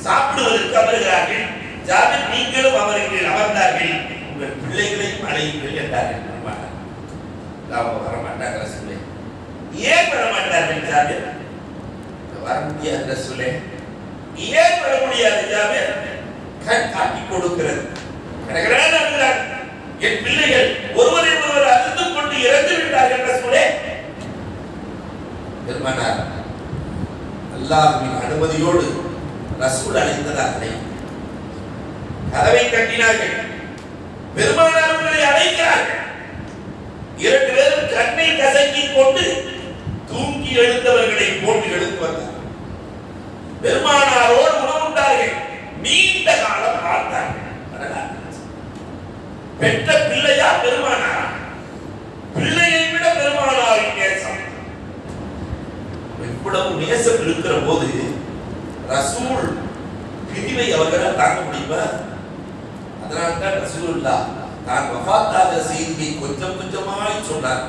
சாப்பிடுவதற்கு அமர்கிறார்கள். ஜாபிர் நீங்களும் அவர்கள் அமர்ந்தார்கள், உங்கள் பிள்ளைகளையும் அழையுங்கள் என்றார்கள். பெருமானார் வரமாட்டாங்க ரசூலே. ஏன் வரமாட்டார்கள் ஜாபிர்? வர முடியாது ரசூலே. ஏன் வர முடியாது ஜாபிர்? கண் காட்டி கொடுக்கிறது. என் பிள்ளைகள் ஒருவரை ஒருவர் அழுத்து கொண்டு இறந்து விட்டார்கள் ரசூலே. பெருமானார் அல்லாஹ்வின் அனுமதியோடு ரசூல் அழைத்ததாக கதவை கட்டினார்கள். பெருமானார் உங்களை அழைக்கிறார்கள். 2 பேரும் கண்ணை கசக்கிக் கொண்டு தூங்கி எழுந்தவர்களை போட்டு எழுந்து வந்தார். பெருமானாரோடு உணவுண்டார்கள். நீண்ட காலம் பார்த்தார்கள். பெற்ற பிள்ளையா பெருமானாரா? பிள்ளையை விட பெருமானாரின் நேசம். இவ்வளவு நேசம் இருக்கிற போது ரசூல் பிரிவை அவர்களால் தாங்க முடியுமா? அதனால்தான் ரசூலுல்லாஹ் தான் வஃபாத்தாக செய்தியை கொஞ்சம் கொஞ்சமாய் சொன்னார்.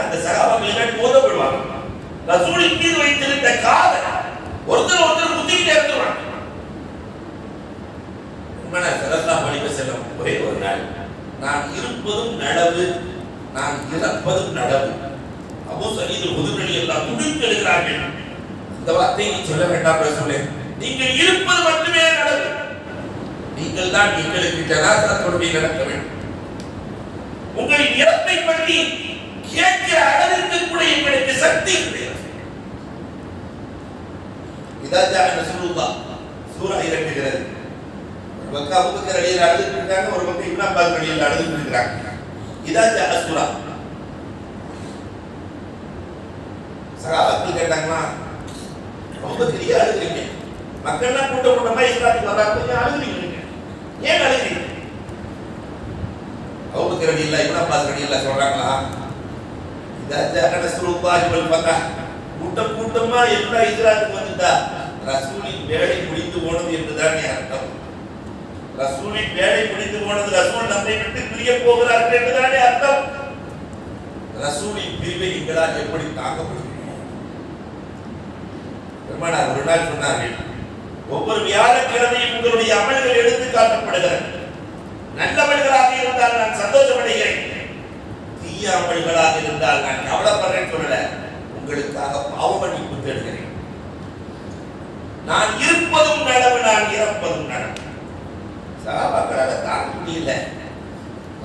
அந்த சகாபாக்கள் மோதப்படுவாங்க. ரசூலின் மீது வைத்திருந்த காதல் ஒருத்தர் குத்திக்கிட்டே இருந்துருவாங்க. ஒரே ஒரு நாள், நான் இருப்பதும் நடவு, நான் இறப்பதும் நடவு. அபூ சயீத் ஹுதுரி ரலியல்லாஹு துடித்து எழுகிறார்கள். இந்த வார்த்தையை சொல்ல வேண்டாம் ரசூலே, நீங்கள் இருப்பது மட்டுமே நடவு. நீங்கள் தான் எங்களுக்கு ஜனாஸா தொழுகை நடத்த வேண்டும். உங்களின் இறப்பை பற்றி கேட்கிற அளவிற்கு கூட எங்களுக்கு சக்தி கிடையாது. இதா ரசூலுல்லாஹ் சூரா இறங்குகிறது. ஒரு பக்கம் அபூபக்கர் ரலியல்லாஹு அழுதுட்டு இருக்காங்க, ஒரு பக்கம் இப்னு அப்பாஸ் ரலியல்லாஹு அழுதுட்டு இருக்காங்க. இதா சூரா சகாபாக்கள் கேட்டாங்களா, அபூபக்கர் ஏன் அழுகிறீங்க? மக்கள்லாம் கூட்டமா இஸ்லாத்துக்கு வர்றாங்க, அழுகிறீங்க, ஏன் அழுகிறீங்க? அபூபக்கர் ரலியல்லாஹு இப்னு அப்பாஸ் ரலியல்லாஹு சொல்றாங்களா, இதா ரசூலுல்லாஹி வல் ஃபதஹ், கூட்டமா எல்லா இஸ்லாத்துக்கு வந்துட்டா ரசூலின் வேலை முடிந்து போனது என்றுதான் அர்த்தம். ரசூலின் வேலை முடிந்து போனது, ரசூல் நம்மை விட்டு பிரிய போகிறார்கள் என்றுதானே அர்த்தம். ரசூலின் பிரிவை எங்களால் எப்படி தாங்க முடியும்? பெருமானார் ஒரு நாள் சொன்னார்கள், ஒவ்வொரு வியாழக்கிழமையும் உங்களுடைய அமல்கள் எடுத்து காட்டப்படுகிறது. நல்லவர்களாக இருந்தால் நான் சந்தோஷமடைகிறேன், தீய அமல்களாக இருந்தால் நான் கவலைப்படுறேன் சொல்லல, உங்களுக்காக பாவ மன்னிப்பு தேடுகிறேன். நான் இருப்பதும் நடவு, நான் இறப்பதும் நடவு. சஹாபாக்களால தாங்க முடியல.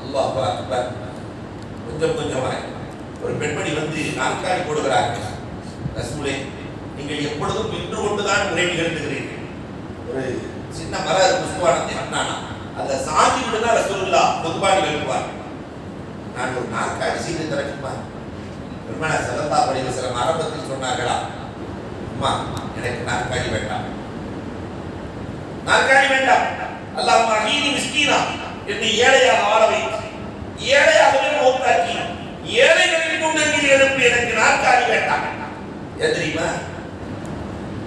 அல்லாஹ் அக்பர். கொஞ்சம் கொஞ்சமாக ஒரு பெண்மணி வந்து நாற்காலி போடுகிறார்கள். ரசூலே, நீங்கள் எப்பொழுதும் நின்று கொண்டுதான் உரை நிகழ்த்துகிறீர்கள். ஒரு சின்ன மர புஷ்பானத்தை அண்ணானா அதை சாஞ்சி விட்டுதான் ரசூலுல்லாஹ் குத்பா நிகழ்த்துவார். நான் ஒரு நாற்காலி செய்து தரட்டுமா? பெருமானார் ஸல்லல்லாஹு அலைஹி வஸல்லம் ஆரம்பத்தில் சொன்னார்களா, அம்மா எனக்கு நாற்காலி வேண்டாம், நாற்காலி வேண்டாம், அல்லாஹ் அஹீனி மிஸ்கீனா, என்னை ஏழையாக வாழ வை, ஏழையாகவே மௌத்தாக்கி ஏழைகளின் கூட்டத்தில் எழுப்பி எனக்கு நாற்காலி வேண்டாம். ஏன் தெரியுமா?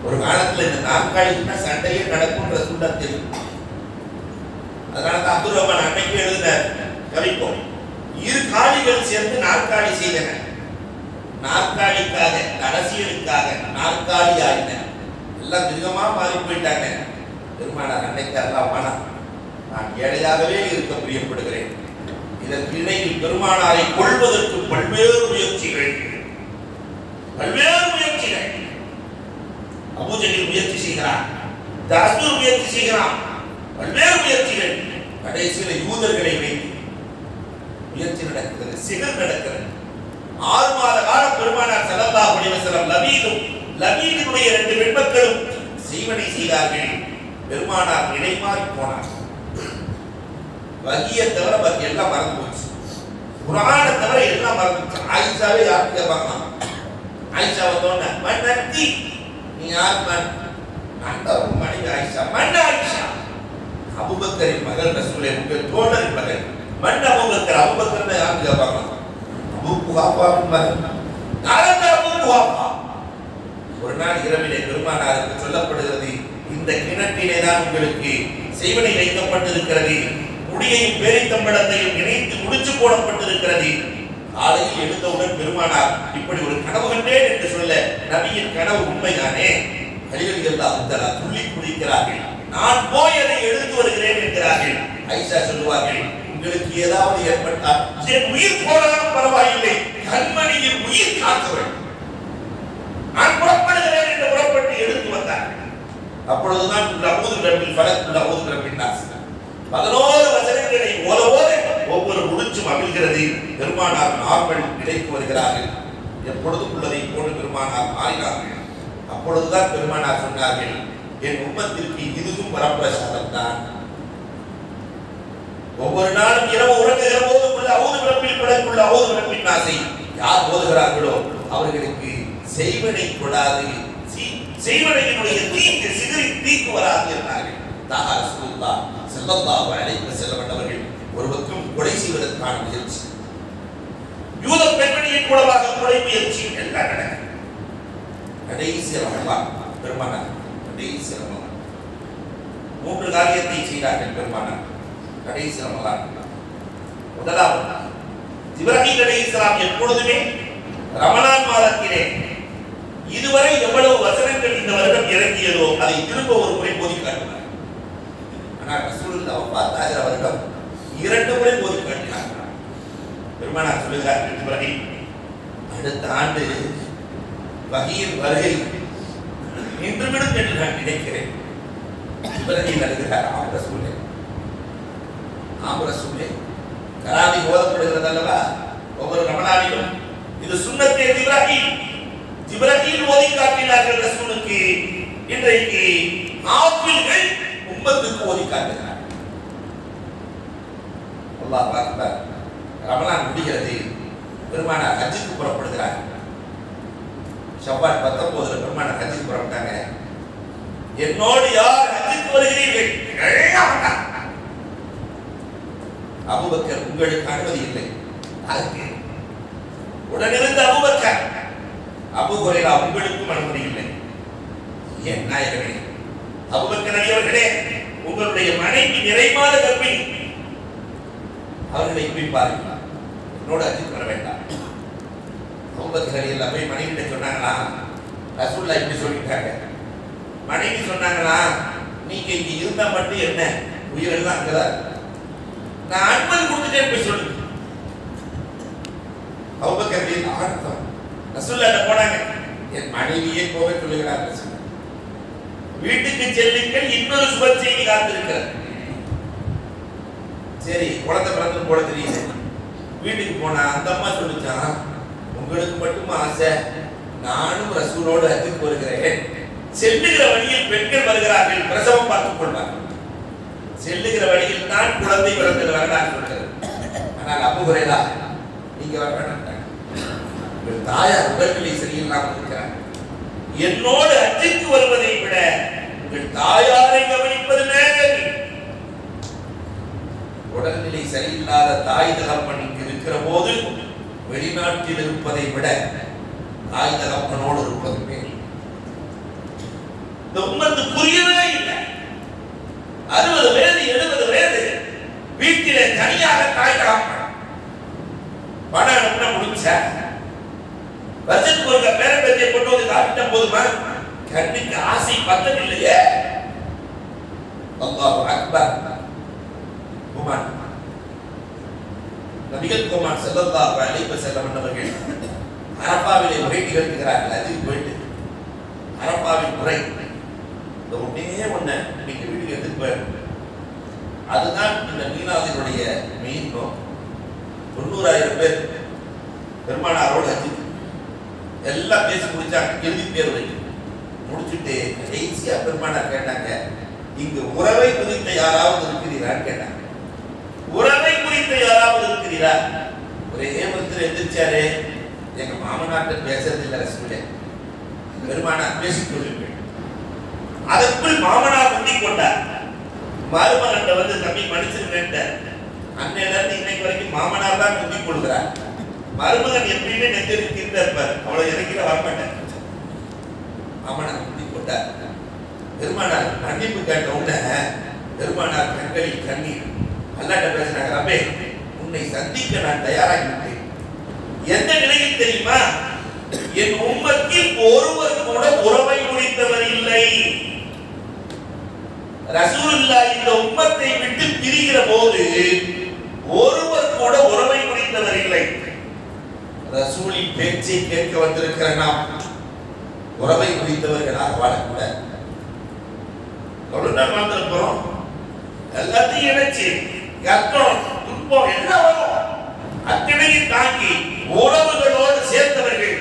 ஒரு காலத்துல இந்த நாற்காலிக்குன்னா சண்டையே நடக்கும்ன்ற சூழல் தெரியும். அதனால தான் அப்துல் ரஹ்மான் அன்னைக்கு எழுதின கவிப்போம், இரு காலிகள் சேர்ந்து நாற்காலி செய்தன, நாற்காலிக்காக அரசியலுக்காக நாற்காலி ஆயின, எல்லாம் மிருகமா மாறி போயிட்டாங்க. பெருமானார் அன்னைக்கு எல்லாம் வேணாம், நான் ஏழையாகவே இருக்க பிரியப்படுகிறேன். இதற்கு இடையில் பெருமானாரை கொள்வதற்கு பல்வேறு முயற்சிகள், அபூஜஹல் முயற்சி செய்கிறான், தாஸ்தூர் முயற்சி செய்கிறான், பல்வேறு முயற்சிகள். கடைசியில் யூதர்களை வைத்து முயற்சி நடக்கிறது, சிகர் நடக்கிறது. 6 மாத காலம் பெருமானார் ஸல்லல்லாஹு அலைஹி வஸல்லம் லபீதுடைய 2 பெண்மக்களும் செய்வனை செய்தார்கள். பெருமானார் நிலைமாறி போனார். வகியை தவிர பாக்கி எல்லாம் மறந்து போச்சு, குர்ஆனை தவிர எல்லாம் மறந்து போச்சு. ஆயிஷாவே யாருக்கு கேட்பாங்க, ஆயிஷாவை தோண மன்னி நீ யார்? நான் தான் மனைவி ஆயிஷா. மன்ன ஆயிஷா அபூபக்கரின் மகள் ரசூலே, உங்கள் தோழரின் மகள் மன்ன அபூபக்கர். அபூபக்கர்னா யாருக்கு கேட்பாங்க? அபூ குஹாஃபாவின் மகள். நாரந்த அபூ குஹாஃபா. ஒரு நாள் இரவிலே பெருமானாருக்கு சொல்லப்படுகிறது, இந்த கிணற்றிலே தான் உங்களுக்கு செய்வனை வைக்கப்பட்டிருக்கிறது, முடியையும் பேரித்தம்பளத்தையும் இணைத்து முடிச்சு போடப்பட்டிருக்கிறது. காலையில் எழுந்தவுடன் பெருமானார் இப்படி ஒரு கனவு கண்டேன் என்று சொல்ல, நபியின் கனவு உண்மைதானே? ரலியல்லாஹு தஆலா துள்ளி குதிக்கிறார்கள். நான் போய் அதை எடுத்து வருகிறேன் என்கிறார்கள். ஆயிஷா சொல்லுவார்கள், உங்களுக்கு ஏதாவது ஏற்பட்டால் என் உயிர் போனாலும் பரவாயில்லை, கண்மணியின் உயிர் காத்தவள், நான் புறப்படுகிறேன் என்று புறப்பட்டு எடுத்து வந்தார். அப்பொழுதுதான் அஊது பிரபில் ஃபலக், அஊது பிரபின் நாஸ் 11 வசனங்களை ஓத ஒவ்வொரு முடிச்சும் அவிழ்கிறது. பெருமானார் நார்மல் நிலைக்கு வருகிறார்கள். எப்பொழுதும் உள்ளதை போன்று பெருமானார் மாறினார்கள். அப்பொழுதுதான் பெருமானார் சொன்னார்கள், என் உம்மத்திற்கு இதுவும் வரப்பிரசாதம் தான். ஒவ்வொரு நாளும் இரவு உறங்குகிற போது உள்ள அஊது பிரபில் ஃபலக், அஊது பிரபின் நாஸை யார் ஓதுகிறார்களோ அவர்களுக்கு செய்வனை கொடாது, செய்வனையினுடைய தீங்கு சிதறி தீக்கு வராது என்றார்கள். தாஹா ரசூலுல்லாஹ் ஸல்லல்லாஹு அலைஹி வஸல்லம் அவர்கள் ஒரு பக்கம் கொலை செய்வதற்கான முயற்சி, யூத பெண்மணியின் மூலமாக கொலை முயற்சி எல்லாம் நடக்கும். கடைசி ரமலான் பெருமானார், கடைசி ரமலான் 3 காரியத்தை செய்தார்கள் பெருமானார். கடைசி ரமலான் முதலாவது, இப்ராஹீம் அலைஹிஸ்ஸலாம் எப்பொழுதுமே ரமலான் மாதத்திலே இதுவரை எவ்வளவு வசனங்கள் இந்த வருடம் இறங்கியதோ அதை திரும்ப ஒரு முறை போதி காட்டினார். ஆனால் ரசூலுல்லாஹ் வஃபாத்தாகிற வருடம் 2 முறை போதி காட்டினார். பெருமானார் சொல்லுகிறார்கள், இப்ராஹீம் அடுத்த ஆண்டு வஹீயின் வருகை நின்றுவிடும் என்று நான் நினைக்கிறேன். இப்ராஹீம் அழுகிறார், ஆம் ரசூலே, கராமி ஓதப்படுகிறது அல்லவா ஒவ்வொரு ரமலானிலும், இது சுன்னத்தே இப்ராஹீம். இப்ராஹீம் ஓதி காட்டினார்கள் ரசூலுக்கு. இன்றைக்கு ஆப்பிள்கள் உம்மத்துக்கு ஓதி காட்டுகிறார். அல்லாஹ் அக்பர். ரமலான் முடிகிறது, பெருமானார் ஹஜ்ஜுக்கு புறப்படுகிறார். ஷவ்வால் 19 பெருமானார் ஹஜ்ஜுக்கு புறப்பட்டாங்க. என்னோடு யார் ஹஜ்ஜுக்கு வருகிறீர்கள்? அபூபக்கர், உங்களுக்கு அனுமதி இல்லை. அதுக்கு உடனிருந்த அபூபக்கர், அபூ ஹுரைரா உங்களுக்கும் அனுமதி இல்லை. ஏன் நாயகமே? அபூபக்கர் அவர்களே, உங்களுடைய மனைவி நிறைமாத கர்ப்பிணி, அவர்களை குறிப்பார்கள், என்னோட ஹஜ்ஜுக்கு வர வேண்டாம். அபூபக்கர் எல்லாம் போய் மனைவிட்ட சொன்னாங்களா, ரசூலுல்லாஹ் இப்படி சொல்லிட்டாங்க. மனைவி சொன்னாங்களா, நீங்க இங்க இருந்தா மட்டும் என்ன, உயிரெல்லாம் அங்கதான், நான் அனுமதி கொடுத்துட்டேன் போய் சொல்லுங்க. அபூபக்கர் ஆனந்தம். ரசூலுல்லாஹ் போனாங்க, என் மனைவியே போக சொல்லுகிறார் ரசூல், வீட்டுக்கு செல்லுங்கள், இன்னொரு சுப செய்தி காத்திருக்கிறது. சரி, குழந்தை பிறந்து போட தெரியுது. வீட்டுக்கு போனா அந்த அம்மா சொல்லிச்சான், உங்களுக்கு மட்டும் ஆசை, நானும் ரசூலோடு ஹஜ்ஜுக்கு வருகிறேன். செல்லுகிற வழியில் பெண்கள் வருகிறார்கள், பிரசவம் பார்த்துக் கொள்வார்கள். செல்லுகிற வழியில் தான் குழந்தை பிறந்தது வரலாறு சொல்கிறது. ஆனால் அபூ ஹுரைரா நீங்க வர வேண்டாம், உங்கள் தாயார் உடல்நிலை சரியில்லாமல் இருக்கிறார், என்னோடு ஹஜ்ஜுக்கு வருவதை விட உங்கள் தாயாரை கவனிப்பது மேல். உடல்நிலை சரியில்லாத தாய் தகப்பனுக்கு இருக்கிற போது வெளிநாட்டில் இருப்பதை விட தாய் தகப்பனோடு இருப்பது மேல். இந்த உம்மத்து புரியவே இல்லை. 60 வயது 70 வயது வீட்டிலே தனியாக தாய் தகப்பன் பணம் அனுப்பின முடிச்ச வருஷத்துக்கு ஒரு பேரம்பேத்தியை கொண்டு வந்து காப்பிட்ட போதுமா? கண்ணுக்கு ஆசை பத்தம் இல்லையே. அல்லாஹு அக்பர். குமான் நபிகள் குமான் ஸல்லல்லாஹு அலைஹி வஸல்லம் அவர்கள் அரபாவிலே உரை நிகழ்த்துகிறார்கள். அதுக்கு போயிட்டு அரபாவின் உரை இந்த ஒன்னே ஒண்ணு இன்னைக்கு வீட்டுக்கு எடுத்துட்டு போயிடும். அதுதான் இந்த மீனாதினுடைய மெயின் நோக்கம். 90,000 பேர் பெருமானாரோடு ஹஜ்ஜு எல்லாம் பேசி முடிச்சாங்க. இறுதி பேர் வரைக்கும் முடிச்சுட்டு கடைசியா பெருமானார் கேட்டாங்க, இங்கு உறவை குறித்த யாராவது இருக்கிறீரான்னு கேட்டாங்க. உறவை குறித்த யாராவது இருக்கிறீரா? ஒரே ஒருத்தர் எந்திரிச்சாரு, எங்க மாமனார்ட்ட பேசுறது இல்லை ரசூலே. பெருமானார் பேசிக் கொள்ளுங்கள். அதற்குள் மாமனார் முந்தி கொண்டார். மருமகன் வந்து தம்பி மன்னிச்சிருங்க, அன்னையில இருந்து இன்னைக்கு வரைக்கும் மாமனார் தான் முந்தி கொள்கிறார். மருமகன் எப்பயுமே நெஞ்சரிக்கிட்டு இருப்பார், அவ்வளவு இறக்கில வரமாட்டேன். மாமனார் முந்தி கொண்டார். பெருமானார் மன்னிப்பு கேட்ட உடனே பெருமானார் கண்களில் கண்ணீர். அல்லாஹ்ட்ட பேசினாங்க, ரப்பே உன்னை சந்திக்க நான் தயாராகிவிட்டேன். எந்த நிலையில் தெரியுமா? என் உம்மத்தில் ஒருவர் கூட உறவை முடித்தவர் இல்லை. ரசூலுல்லாஹ் இந்த உம்மத்தை விட்டு பிரிகிற போது ஒருவர் கூட உறவை முடித்தவர் இல்லை. ரசூலின் பேச்சை கேட்க வந்திருக்கிற நாம் உறவை முடித்தவர்களாக வாழக்கூடாது. அவ்வளவுதான் வாழ்ந்திருக்கிறோம். எல்லாத்தையும் இணைச்சு கஷ்டம் துன்பம் என்ன வரும் அத்தனையும் தாங்கி உறவுகளோடு சேர்ந்தவர்கள்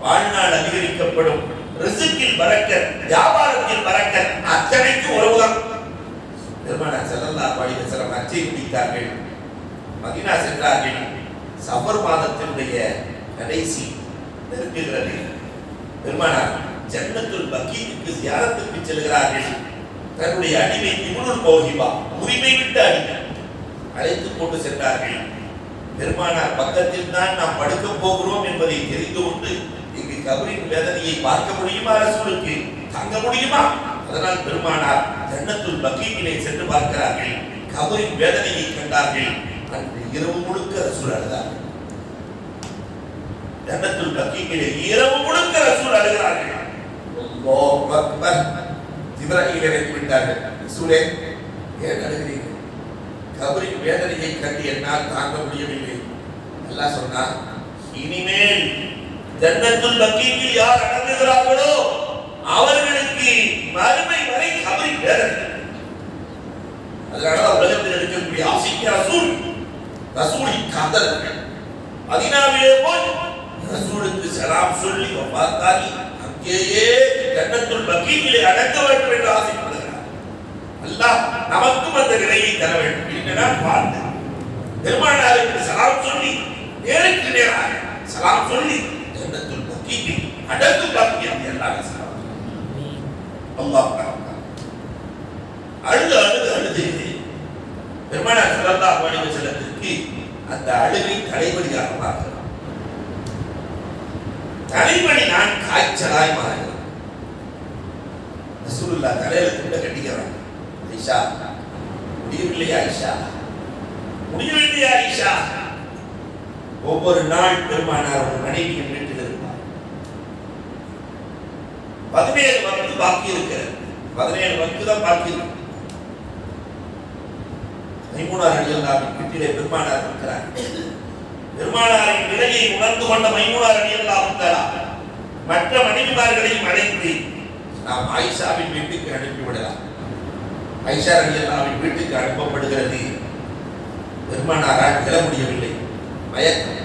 வாழ்நாள் அதிகரிக்கப்படும். ரிஸ்கில் பரக்கத், வியாபாரத்தில் பரக்கத், அத்தனைக்கு உறவுதான். பெருமானார் ஸல்லல்லாஹு அலைஹி வஸல்லம் ஹஜ்ஜை முடித்தார்கள், மதீனா சென்றார்கள். சஃபர் மாதத்தினுடைய கடைசி நெருங்குகிறது. பெருமானார் ஜன்னத்துல் பக்கீக்கு ஜியாரத்துக்கு செல்கிறார்கள். தன்னுடைய அடிமை இப்னுல் மௌஹிபா உரிமை விட்டு அடிமை அழைத்து கொண்டு சென்றார்கள். பெருமானார் பக்கத்தில் தான் நாம் படுக்க போகிறோம் என்பதை தெரிந்து கொண்டு இங்கு கபரின் வேதனையை பார்க்க முடியுமா? ரசூலுக்கு தாங்க முடியுமா? அதனால் பெருமானார் ஜன்னத்துல் பக்கீக்கிலே சென்று பார்க்கிறார்கள். கபரின் வேதனையை கண்டார்கள். அன்று இரவு முழுக்க ரசூல் அழுதார்கள். ஜன்னத்துல் பக்கீக்கிலே இரவு முழுக்க ரசூல் அழுகிறார்கள். அல்லாஹு அக்பர். ஜிப்ரீல் இறங்கி விட்டார்கள். ரசூலே ஏன் அழுகிறீர்கள்? கபரின் வேதனையை கண்டு என்னால் தாங்க முடியவில்லை. அல்லாஹ் சொன்னார், இனிமேல் ஜன்னத்துல் பக்கீக்கில் யார் அடங்குகிறார்களோ அவர்களுக்கு மறுமை வரை கபரின் வேதனை. அதனால உலகத்தில் இருக்கக்கூடிய ஆசிக்க ரசூலின் காதலர்கள் மதீனாவிலே போய் ரசூலுக்கு சலாம் சொல்லி வஃபாத்தாகி அங்கேயே ஜன்னத்துல் பக்கீக்கிலே அடங்க வேண்டும் என்று ஆசைப்படுகிறார். அல்லாஹ் நமக்கும் அந்த நிலையை தர வேண்டும். இல்லைன்னா வாழ்ந்து பெருமானாருக்கு சலாம் சொல்லி நேருக்கு நேராக சலாம் சொல்லி ஜன்னத்துல் பக்கீக்கில் அடங்கு பாக்கியம் எல்லாம் சலாம். அல்லாஹ் அழுது அழுது அழுது பெருமானார் ஸல்லல்லாஹு அலைஹி வஸல்லத்திற்கு அந்த அழுகை தலைவலியாக மாறுகிறது. தலைவலி நான் காய்ச்சலாய் மாறுகிறது. ரசூலுல்லாஹ் தலையில துண்ட கட்டிக்கிறாங்க. ஐஷா முடியவில்லையா? ஐஷா முடியவில்லையா? ஐஷா ஒவ்வொரு நாள் பெருமானார் ஒரு மனைவியின் வீட்டில் இருப்பார். 17 வக்து பாக்கி இருக்கிறது. 17 வக்து தான் பாக்கி இருக்கு. மைமூனா ரலியல்லாஹு வீட்டிலே பெருமானார் இருக்கிறார். பெருமானாரின் நிலையை உணர்ந்து கொண்ட மைமூனா ரலியல்லாஹு தஆலா மற்ற மனைவிமார்களையும் அழைத்து நாம் ஆயிஷாவின் வீட்டுக்கு அனுப்பிவிடலாம். ஆயிஷா ரலியல்லாஹு வீட்டுக்கு அனுப்பப்படுகிறது. பெருமானாரால் கிள முடியவில்லை. மயக்கம்.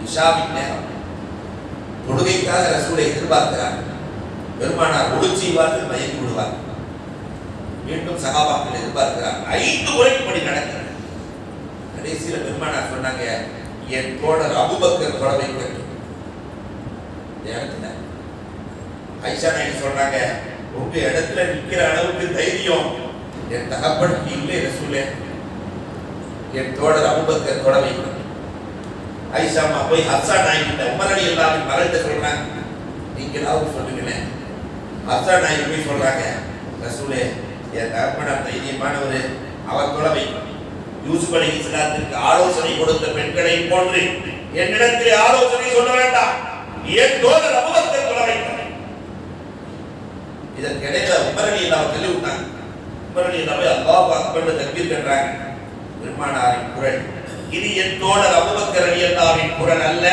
இஷாவின் நேரம். தொழுகைக்காக ரசூலை எதிர்பார்க்கிறார். பெருமானார் ஒளி செய்வார்கள், மயங்கி விடுவார். மீண்டும் சகாபாக்கள் எதிர்பார்க்கிறார். 5 முறை இப்படி நடக்கிறது. கடைசியில் பெருமானார் சொன்னாங்க, என் தோழர் அபூபக்கர் தொட வைக்கட்டும். ஐஷா நாயகி சொல்றாங்க, உங்க இடத்துல நிக்கிற அளவுக்கு தைரியம் என் தகப்பனுக்கு இல்லை ரசூலே, என் தோழர் அபூபக்கர் தொட வைக்கணும். ஐஷா அம்மா போய் ஹப்ஸா நாயகிட்ட உமர் ரலியல்லாஹு அன்ஹு மறந்து சொல்றாங்க, நீங்களாவது சொல்லுங்களேன். ஹப்ஸா நாயகி போய் சொல்றாங்க, ரசூலே என் தகப்பனார் தைரியமானவர், அவர் தொட வைக்கணும். யூசுப் அலைஹிஸ்ஸலாத்திற்கு ஆலோசனை கொடுத்த பெண்களை போன்று என்னிடத்தில் ஆலோசனை சொல்ல வேண்டாம், என் தோழர் அபூபக்கர் தொட வைக்கணும். இதற்கிடையில உமர் ரலியல்லாஹு அன்ஹு தெளிவுட்டாங்க. உமர் ரலியல்லாஹு அன்ஹு அல்லாஹு அக்பர் தக்பீர் கட்டுறாங்க. பெருமானாரின் குரல் இது என் தோழர் அபூபக்கர் ரலியல்லாஹு அன்ஹுவின் குரல் அல்ல.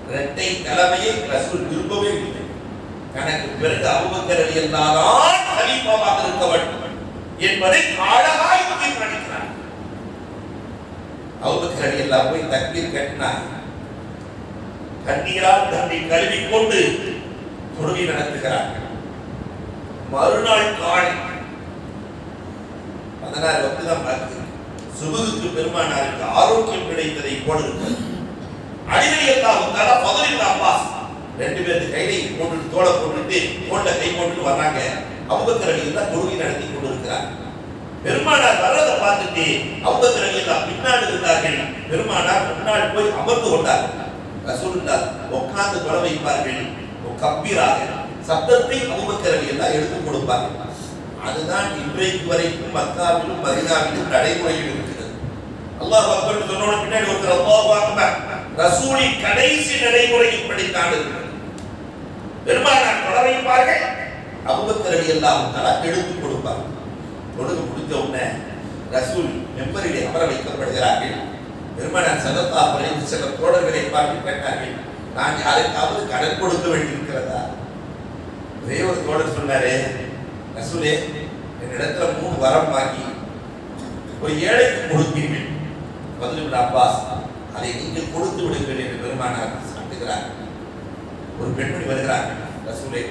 இரட்டை தலைமையை ரசூல் விரும்பவே இல்லை. எனக்கு பிறகு அபூபக்கர் ரலியல்லாஹு அன்ஹு கலீஃபாவாக இருக்க வேண்டும் என்பதை அழகாய் தீர்மானிக்கிறார். அபூபக்கர் ரலியல்லாஹு போய் தக்பீர் கட்டினார். கண்ணீரால் தன்னை கழுவிக் கொண்டு தொழுகை நடத்துகிறார். மறுநாள் காலை 16 வக்து தான் பார்த்து சுபுக்கு பெருமானாருக்கு ஆரோக்கியம் கிடைத்ததை போல இருக்கிறது. அலி ரலியல்லாஹு தஆலா ஃபதுல் இப்னு அப்பாஸ் 2 பேருக்கு கையை போட்டு தோளை போட்டுட்டு தோள்ல கை போட்டு வர்றாங்க. அபூபக்கர் ரலியல்லாஹு தொழுகை நடத்தி கொண்டிருக்கிறார். பெருமானார் வர்றதை பார்த்துட்டு அபூபக்கர் ரலியல்லாஹு பின்னால் இருந்தார்கள். பெருமானார் முன்னால் போய் அமர்ந்து கொண்டார். ரசூலுல்லாஹ் உட்கார்ந்து தொழ வைப்பார்கள். கம்பீராக சப்தத்தை அபூபக்கர் ரலியல்லாஹு எடுத்து கொடுப்பார்கள். அதுதான் இன்றைக்கு வரைக்கும் மக்காவிலும் மதீனாவிலும் நடைமுறையில் இருக்கிறது. அல்லாஹ் அக்பர் சொன்னோட பின்னாடி ஒருத்தர் அல்லாஹ் அக்பர், ரசூலின் கடைசி நடைமுறை இப்படித்தான் இருக்கிறது. பெருமானார் தொழ வைப்பார்கள், அபூபக்கர் ரலியல்லாஹு தஆலா எடுத்து கொடுப்பார்கள். தொழுகை முடித்த உடனே ரசூல் மெம்பரிலே அமர வைக்கப்படுகிறார்கள். பெருமானார் ஸல்லல்லாஹு அலைஹி வஸல்லம் தோழர்களை பார்த்து கேட்டார்கள், நான் யாருக்காவது கடன் கொடுக்க வேண்டியிருக்கிறதா? ஒரே ஒரு தோழர் சொன்னாரு, ரசூலே என்னிடத்துல 3 வரம் வாங்கி ஒரு ஏழைக்கு கொடுப்பீர்கள். ஃபதுல் இப்னு அப்பாஸ், அதை நீங்கள் கொடுத்து விடுங்கள் என்று பெருமானார் சாட்டுகிறார். ஒரு பெண்மணி வருகிறார், ரசூலே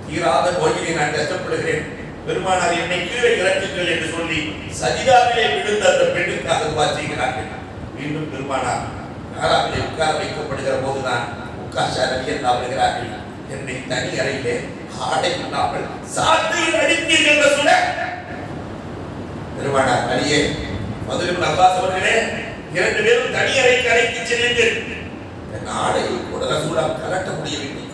தீராத நோயிலே நான் கஷ்டப்படுகிறேன், பெருமானார் என்னை கீழே இறக்குங்கள் என்று சொல்லி சஜிதாவிலே விழுந்த அந்த பெண்ணுக்காக துஆ செய்கிறார்கள். மீண்டும் பெருமானார் நாராவிலே உட்கார வைக்கப்படுகிற போதுதான் உக்காஷா ரலியல்லாஹு வருகிறார்கள். என்னை தனி அறையிலே ஆடை இல்லாமல் சாட்டையில் அடித்தீர்கள் என்று சொல்ல பெருமானார் அலியே ஃபதுல் இப்னு அப்பாஸ் அவர்களே 2 பேரும் தனி அறைக்கு அழைத்து செல்லுங்கள். என் ஆடையை கூட ரசூலால் கலட்ட முடியவில்லை.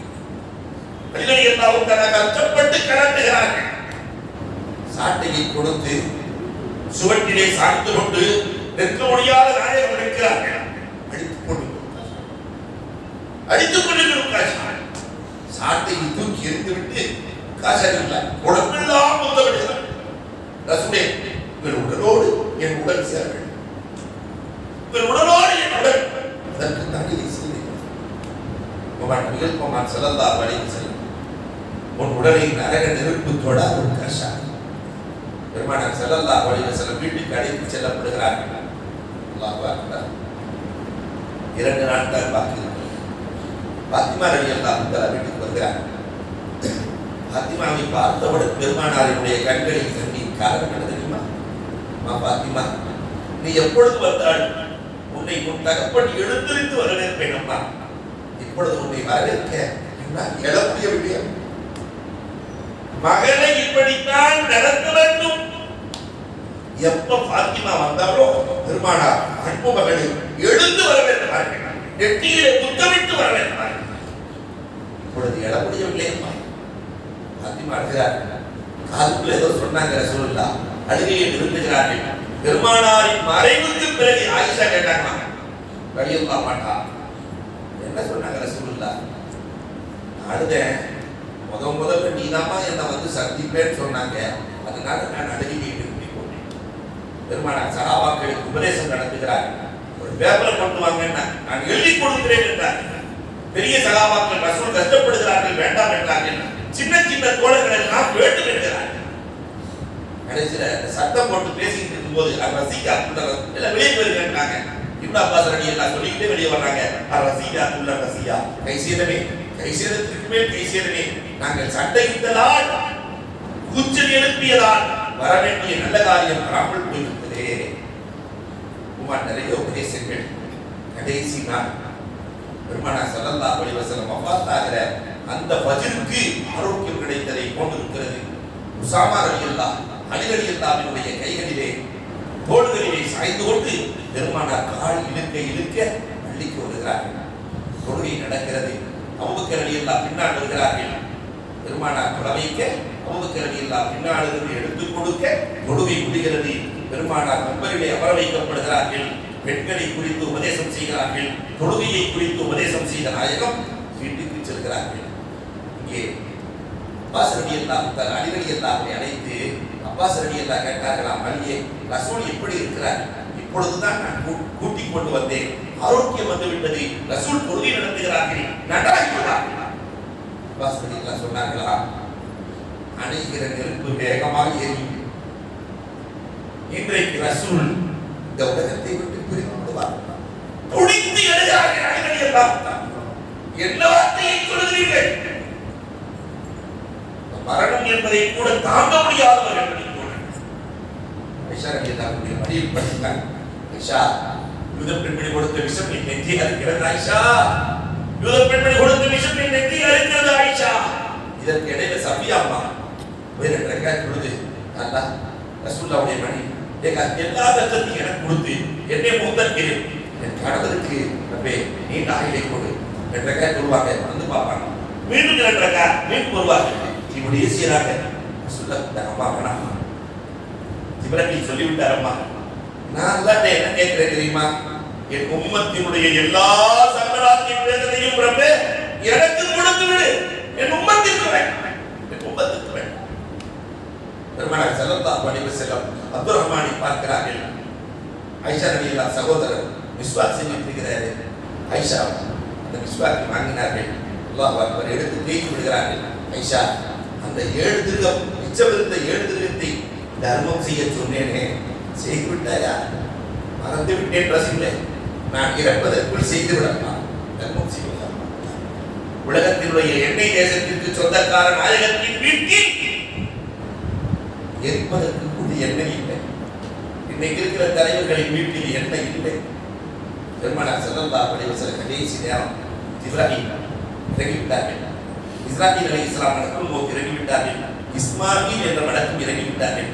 அலி ரலியல்லாஹு தஆலா கஷ்டப்பட்டு கலட்டுகிறார்கள். சாட்டையை கொடுத்து சுவற்றிலே சாய்த்து கொண்டு நிற்க முடியாத நாயகம் இருக்கிறார்கள். அடித்துக் கொண்டிருக்கிறார். சாட்டையை தூக்கி எறிந்துவிட்டு காசரில்லை உடம்பெல்லாம் முத்தமிடுகிறார். ரசூலே உங்கள் உடலோடு என் உடல் சேர வேண்டும், உங்கள் உடலோடு என் உடல், அதற்கு தகுதி செய்தேன். நபிகள் பெருமான் ஸல்லல்லாஹு அலைஹி வஸல்லம் உன் உடலை நரக நெருப்பு தொடாத ஒரு காஷா. பெருமானார் ஸல்லல்லாஹு அலைஹி வஸல்லம் வீட்டுக்கு அழைத்து செல்லப்படுகிறார்கள். அல்லாஹ் அக்பர். 2 நாட்கள் பாக்கி இருக்கிறது. பாத்திமா ரலியல்லாஹு தஆலா வீட்டுக்கு வருகிறார். பாத்திமாவை பார்த்தவுடன் பெருமானாரினுடைய கண்களில் கண்ணீர். காரணம் என்ன தெரியுமா? பாத்திமா, நீ எப்பொழுது வந்தால் உன்னை உன் தகப்பன் எழுந்திருந்து வரவேற்பேன் அம்மா. இப்பொழுது உன்னை வரவேற்க என்னால் எழ முடியவில்லை. மகனை இப்படித்தான் நடத்த வேண்டும். எப்ப பாத்திமா வந்தாலோ பெருமானார் அன்பு மகளை எழுந்து வரவேற்பார்கள், நெற்றியிலே முத்தமிட்டு வரவேற்பார்கள். இப்பொழுது எழ முடியவில்லை அம்மா. பாத்திமா அழுகிறார். காதுக்குள்ள ஏதோ சொன்னாங்க ரசூலுல்லாஹ். அழுகையை நிறுத்துகிறார்கள். பெருமானாரின் மறைவுக்கு பிறகு ஆயிஷா கேட்டாங்க, ரலியல்லாஹு அன்ஹா, என்ன சொன்னாங்க ரசூலுல்லாஹ்? அழுதேன், முதல்ல நீதாமா என்ன வந்து சந்திப்பேன்னு சொன்னாங்க, அதனால நான் அழுகையை நிறுத்தி கொண்டேன். பெருமானார் சஹாபாக்களுக்கு உபதேசம் நடத்துகிறார்கள். ஒரு பேப்பரை கொண்டு வாங்க, நான் எழுதி கொடுக்கிறேன் என்றார். பெரிய சஹாபாக்கள் ரசூல் கஷ்டப்படுகிறார்கள் வேண்டாம் என்றார்கள். சின்ன சின்ன தோழர்கள் எல்லாம் வேண்டும் என்கிறார்கள். கடைசியில சத்தம் போட்டு பேசிட்டு இருக்கும்போது ரசிகா எல்லாம் வெளியே போயிருக்காங்க. இப்னு அப்பாஸ் ரலியல்லாஹு சொல்லிட்டு வெளியே வர்றாங்க. ரஸியா குல்ல ரஸியா, கை சேதமே, கை சேதத்திற்கு மேல் கை சேதமே. நாங்கள் சண்டையிட்டதால், கூச்சல் எழுப்பியதால் வர வேண்டிய நல்ல காரியம் வராமல் போய்விட்டதே. உமார் நிறைய உபதேசங்கள். கடைசி நாள் பெருமானார் ஸல்லல்லாஹு அலைஹி வஸல்லம் வஃபாத் ஆகிற அந்த ஃபஜ்ருக்கு ஆரோக்கியம் கிடைத்ததை போன்றிருக்கிறது. உஸாமா ரலியல்லாஹு அலி ரலியல்லாஹுவினுடைய கைகளிலே தோள்களிலே சாய்ந்து கொண்டு பெருமானார் கால் இழுக்க இழுக்க பள்ளிக்கு வருகிறார்கள். தொழுகை நடக்கிறது. அபூபக்கர் ரலியல்லாஹு பின்னால் வருகிறார்கள். பெருமானார் தொழவைக்க அபூபக்கர் ரலியல்லாஹு பின்னால் இருந்து எடுத்துக் கொடுக்க தொழுகை முடிகிறது. பெருமானார் மிம்பரிலே அமர வைக்கப்படுகிறார்கள். பெண்களை குறித்து உபதேசம் செய்கிறார்கள். தொழுகையை குறித்து உபதேசம் செய்த நாயகம் வீட்டுக்கு செல்கிறார்கள். இங்கே அப்பாஸ் ரலியல்லாஹு தஆலா அலி ரலியல்லாஹுவை அழைத்து அப்பாஸ் ரலியல்லாஹு கேட்டார்களாம், அலியே, ரசூல் எப்படி இருக்கிறார்? இப்பொழுதுதான் நான் கூட்டிக் கொண்டு வந்தேன். ஆரோக்கியம் வந்து விட்டது. ரசூல் தொழுகை நடத்துகிறார்கள். நன்றாக அப்பாஸ் ரலியல்லாஹு சொன்னார்களா, அணைகிற நெருப்பு வேகமாக எரியும். இன்றைக்கு ரசூல் இந்த உலகத்தை விட்டு பிரிந்து விடுவார். துடித்து எழுகிறார்கள் அலி ரலியல்லாஹு தஆலா. என்ன வார்த்தையை சொல்கிறீர்கள்? மரணம் என்பதை கூட தாங்க முடியாதவர்கள் ஐஷா ரலியல்லாஹு மடியில் படுத்தாங்க. ஐஷா, யூத பெண்மணி கொடுத்த விஷம் என் நெஞ்சில் இருக்கிறது. ஐஷா, யூத பெண்மணி கொடுத்த விஷம் என் நெஞ்சில் இருக்கிறது. ஐஷா, இதற்கு இடையில சஃபியா அம்மா வேற ரக்காத் கொடுத்து, அல்லாஹ் ரசூலுல்லாஹ்வுடைய மணி எல்லா கஷ்டத்தையும் எனக்கு கொடுத்து என்னை மூத்தக்கிறேன். என் கணவருக்கு ரப்பே நீண்ட ஆயுளை கொடு. ரெண்டு ரக்காத் சொல்லுவாங்க, வந்து பார்ப்பாங்க. மீண்டும் ரெண்டு ரக்காத் மீண்டும் வருவாங்க. இப்படி ஈஸியாக சொல்ல அம்மா வேணாம். ஜிப்ரீல் சொல்லிவிட்டாரம்மா, நான் அல்லாஹ்ட்ட என்ன கேட்கிறேன் தெரியுமா? என் உம்மத்தினுடைய எல்லா சங்கடாத்தையும் வேதனையும் ரப்பே எனக்கு கொடுத்து விடு. என் உம்மத்திற்கு வேண்டாம், என் உம்மத்திற்கு வேண்டாம். பெருமானார் ஸல்லல்லாஹு அலைஹி வஸல்லம் அப்துர் ரஹ்மானை பார்க்கிறார்கள். ஐஷா ரலியல்லாஹு சகோதரர் மிஸ்வாக் செய்திருக்கிறாரு. ஐஷா அந்த மிஸ்வாக்கை வாங்கினார்கள். அல்லாஹ் அக்பர் எடுத்து தேய்த்து விடுகிறார்கள். ஐஷா, அந்த 7 திருகம் மிச்சமிருந்த 7 திருகத்தை தர்மம் செய்ய சொன்னேனே, செய்து விட்டாயா? மறந்து விட்டேன் ரசூலே, நான் இறப்பதற்குள் செய்து விடலாம். தர்மம் செய்யலாம். உலகத்தினுடைய எண்ணெய் தேசத்திற்கு சொந்தக்கார நாயகத்தின் வீட்டில் எரிப்பதற்கு கூட எண்ணெய் இல்லை. இன்னைக்கு இருக்கிற தலைவர்களின் வீட்டில் எண்ணெய் இல்லை. பெருமானார் ஸல்லல்லாஹு அலைஹி வஸல்லம் கடைசி நேரம் இப்ராஹிம் இறங்கிவிட்டார்கள். இஸ்ராயீல் அலைஹிஸ்ஸலாம் மலக்குள் இறங்கிவிட்டார்கள். இஸ்மாயில் என்ற மலக்கும் இறங்கிவிட்டார்கள்.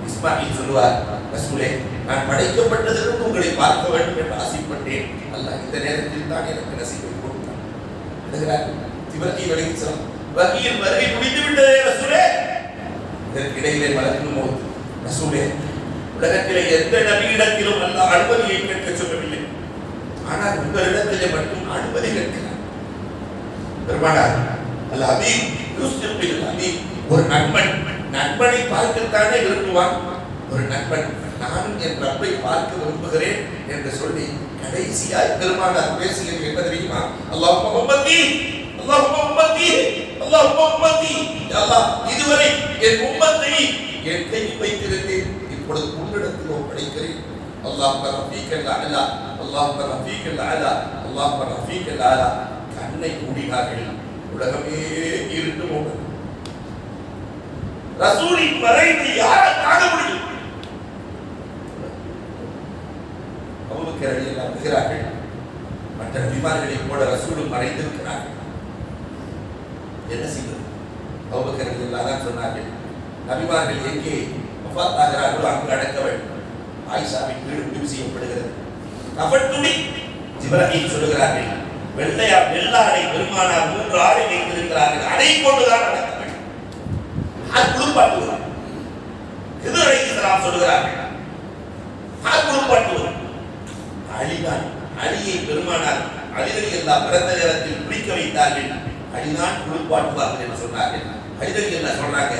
இஸ்மாயில் சொல்லுவார், ரசூலே, நான் படைக்கப்பட்டதிலிருந்து உங்களை பார்க்க வேண்டும் என்று ஆசைப்பட்டேன். அல்லாஹ் இந்த நேரத்தில் தான் எனக்கு நசீபை கொடுத்தான். இப்ராஹிம் அலைஹிஸ்ஸலாம் வஹீயில் வருகை முடிந்து விட்டதே ரசூலே. இதற்கிடையிலே மலக்குள் மௌத். ரசூலே, உலகத்திலே எந்த நபியிடத்திலும் அல்லாஹ் அனுமதியை கேட்க சொல்லவில்லை. ஆனால் உங்களிடத்திலே மட்டும் அனுமதி கேட்கிறார். பெருமானார் அல் ஹபீப் யூசுப் பின் ஹபீப் ஒரு நண்பனை பார்க்கத்தானே விரும்புவான். ஒரு நண்பன் நான் என் ரப்பை பார்க்க விரும்புகிறேன் என்று சொல்லி கடைசியாய் பெருமானார் பேசுகிறது என்ன தெரியுமா? அல்லாஹும்ம உம்மத்தி, அல்லாஹும்ம உம்மத்தி, அல்லாஹும்ம உம்மத்தி. அல்லாஹ், இதுவரை என் உம்மத்தை என் கையில் வைத்திருந்தேன், இப்பொழுது உன்னிடத்தில் ஒப்படைக்கிறேன். அல்லாஹும்ம ரஃபீக்கல் அலா, அல்லாஹும்ம ரஃபீக்கல் அலா, அல்லாஹும்ம ரஃபீக்கல் அலா. கண்ணை மூடினார்கள். உலகமே இருட்டு போனது. ரசூலின் மறைவை யாரால் தாங்க முடியும்? அபூபக்கர் ரலியல்லாஹு அன்ஹு மற்ற நபிமார்களைப் போல ரசூலும் மறைந்திருக்கிறார்கள். என்ன செய்வது? அபூபக்கர் ரலியல்லாஹு அன்ஹு சொன்னார்கள், நபிமார்கள் எங்கே வஃபாத் ஆகிறார்களோ அங்கு அடக்க வேண்டும். ஆயிஷாவின் வீடு முடிவு செய்யப்படுகிறது. கஃன் துணி ஜிப்ரீல் சொல்லுகிறார்கள், வெள்ளாடை பெருமானார் 3 ஆடை வைத்திருக்கிறார்கள். அதை கொண்டுதான் நடக்க வேண்டும். குளிப்பாட்டுவார். இது அலைஹிஸ்ஸலாம் சொல்லுகிறார்கள். குளிப்பாட்டுவார். அலிதான், அலியை பெருமானார் அலி ரலியல்லாஹு பிறந்த நேரத்தில் குளிக்க வைத்தார்கள். அலிதான் குளிப்பாட்டுவார்கள் என்று சொன்னார்கள். அலி ரலியல்லாஹு சொல்றாங்க,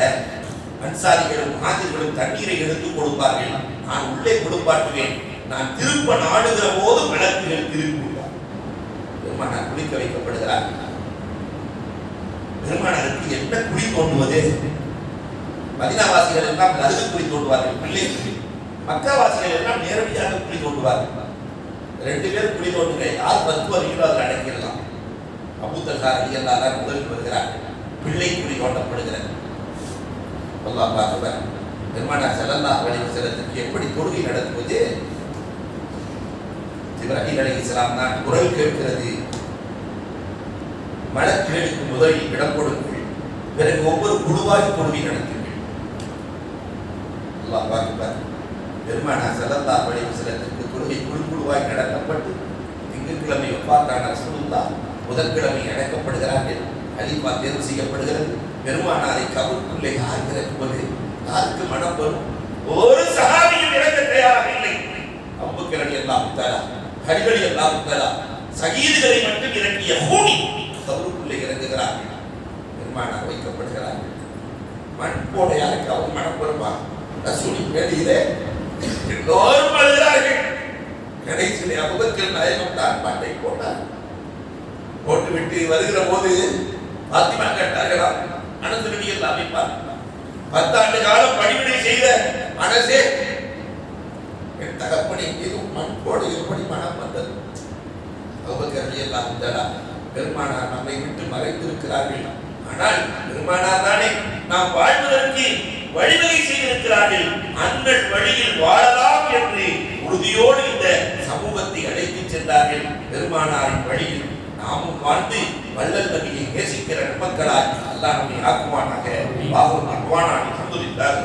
அன்சாரிகளும் முஹாஜிர்களும் தண்ணீரை எடுத்து கொடுப்பார்கள். நான் உள்ளே குளிப்பாட்டுவேன். நான் திருப்ப நாடுகிற போது மலக்குகள் திருப்பி பெருமானார் குளிக்க வைக்கப்படுகிறார். பெருமானாருக்கு என்ன குழி தோண்டுவது? மதீனாவாசிகள் எல்லாம் லகுது குழி தோண்டுவார்கள், பிள்ளை குழி. மக்காவாசிகள் எல்லாம் நேரடியாக குழி தோண்டுவார்கள். 2 பேர் குழி தோண்டுங்க, யார் 10 வருகிறோ அதில் அடக்கிடலாம். அபூதல்ஹா ரலியல்லாஹு அன்ஹு முதலில் வருகிறார். பிள்ளை குழி தோண்டப்படுகிறது. அல்லாஹ் அக்பர். பெருமானார் ஸல்லல்லாஹு அலைஹி வஸல்லத்துக்கு எப்படி தொழுகை நடத்துவது? இப்ராஹீம் அலைஹிஸ்ஸலாம் தான் குரல் கேட்கிறது. மலக்குகளுக்கு முதலில் இடம் கொடுங்கள், பிறகு ஒவ்வொரு குழுவாய் தொழுகை நடத்துங்கள். அல்லாஹ் அக்பர். பெருமானார் ஸல்லல்லாஹு அலைஹி வஸல்லத்துக்கு தொழுகை குழுவாய் நடத்தப்பட்டு திங்கட்கிழமை வஃபாத்தான ரசூலுல்லாஹ் புதன்கிழமை அடக்கப்படுகிறார்கள். கலீஃபா தேர்வு செய்யப்படுகிறது. பெருமானாரை கபருக்குள்ளே யார் இறக்குவது? யாருக்கு மனம் வரும்? ஒரு சஹாபியும் இறக்க தயாராக இல்லை. அபூபக்கர் ரலியல்லாஹு தஆலா, அலி ரலியல்லாஹு தஆலா ஷஹீதுகளை மட்டும் இறக்கிய ஹூனி கபருக்குள்ளே இறங்குகிறார்கள். பெருமானார் வைக்கப்படுகிறார்கள். மண் போட யாருக்காவது மனம் வருமா? ரசூலின் மேடையிலே எல்லோரும் அழுகிறார்கள். கடைசியிலே அபூபக்கர் நாயகம் தான் மண்ணை போட்டார். போட்டுவிட்டு வருகிற போது பாத்திமா கேட்டார்களா, அனஸ் ரலியல்லாஹு அன்ஹு 10 ஆண்டு காலம் பணிவிடை செய்த அனஸே, என் தகப்பனின் மீது மண் போட எப்படி மனம் வந்தது? அபூபக்கர் ரலியல்லாஹு தஆலா, பெருமானார் நம்மை விட்டு மறைந்திருக்கிறார்கள், ஆனால் பெருமானார் தானே நாம் வாழ்வதற்கு வழிவகை செய்திருக்கிறார்கள், அண்ணல் வழியில் வாழலாம் என்று உறுதியோடு இந்த சமூகத்தை அழைத்துச் சென்றார்கள். பெருமானாரின் வழியில் நாமும் வாழ்ந்து வள்ளல் நபியை நேசிக்கிற மக்களாய் அல்லாஹ் நம்மை ஆக்குவானாக. அல்ஹம்துலில்லாஹ்.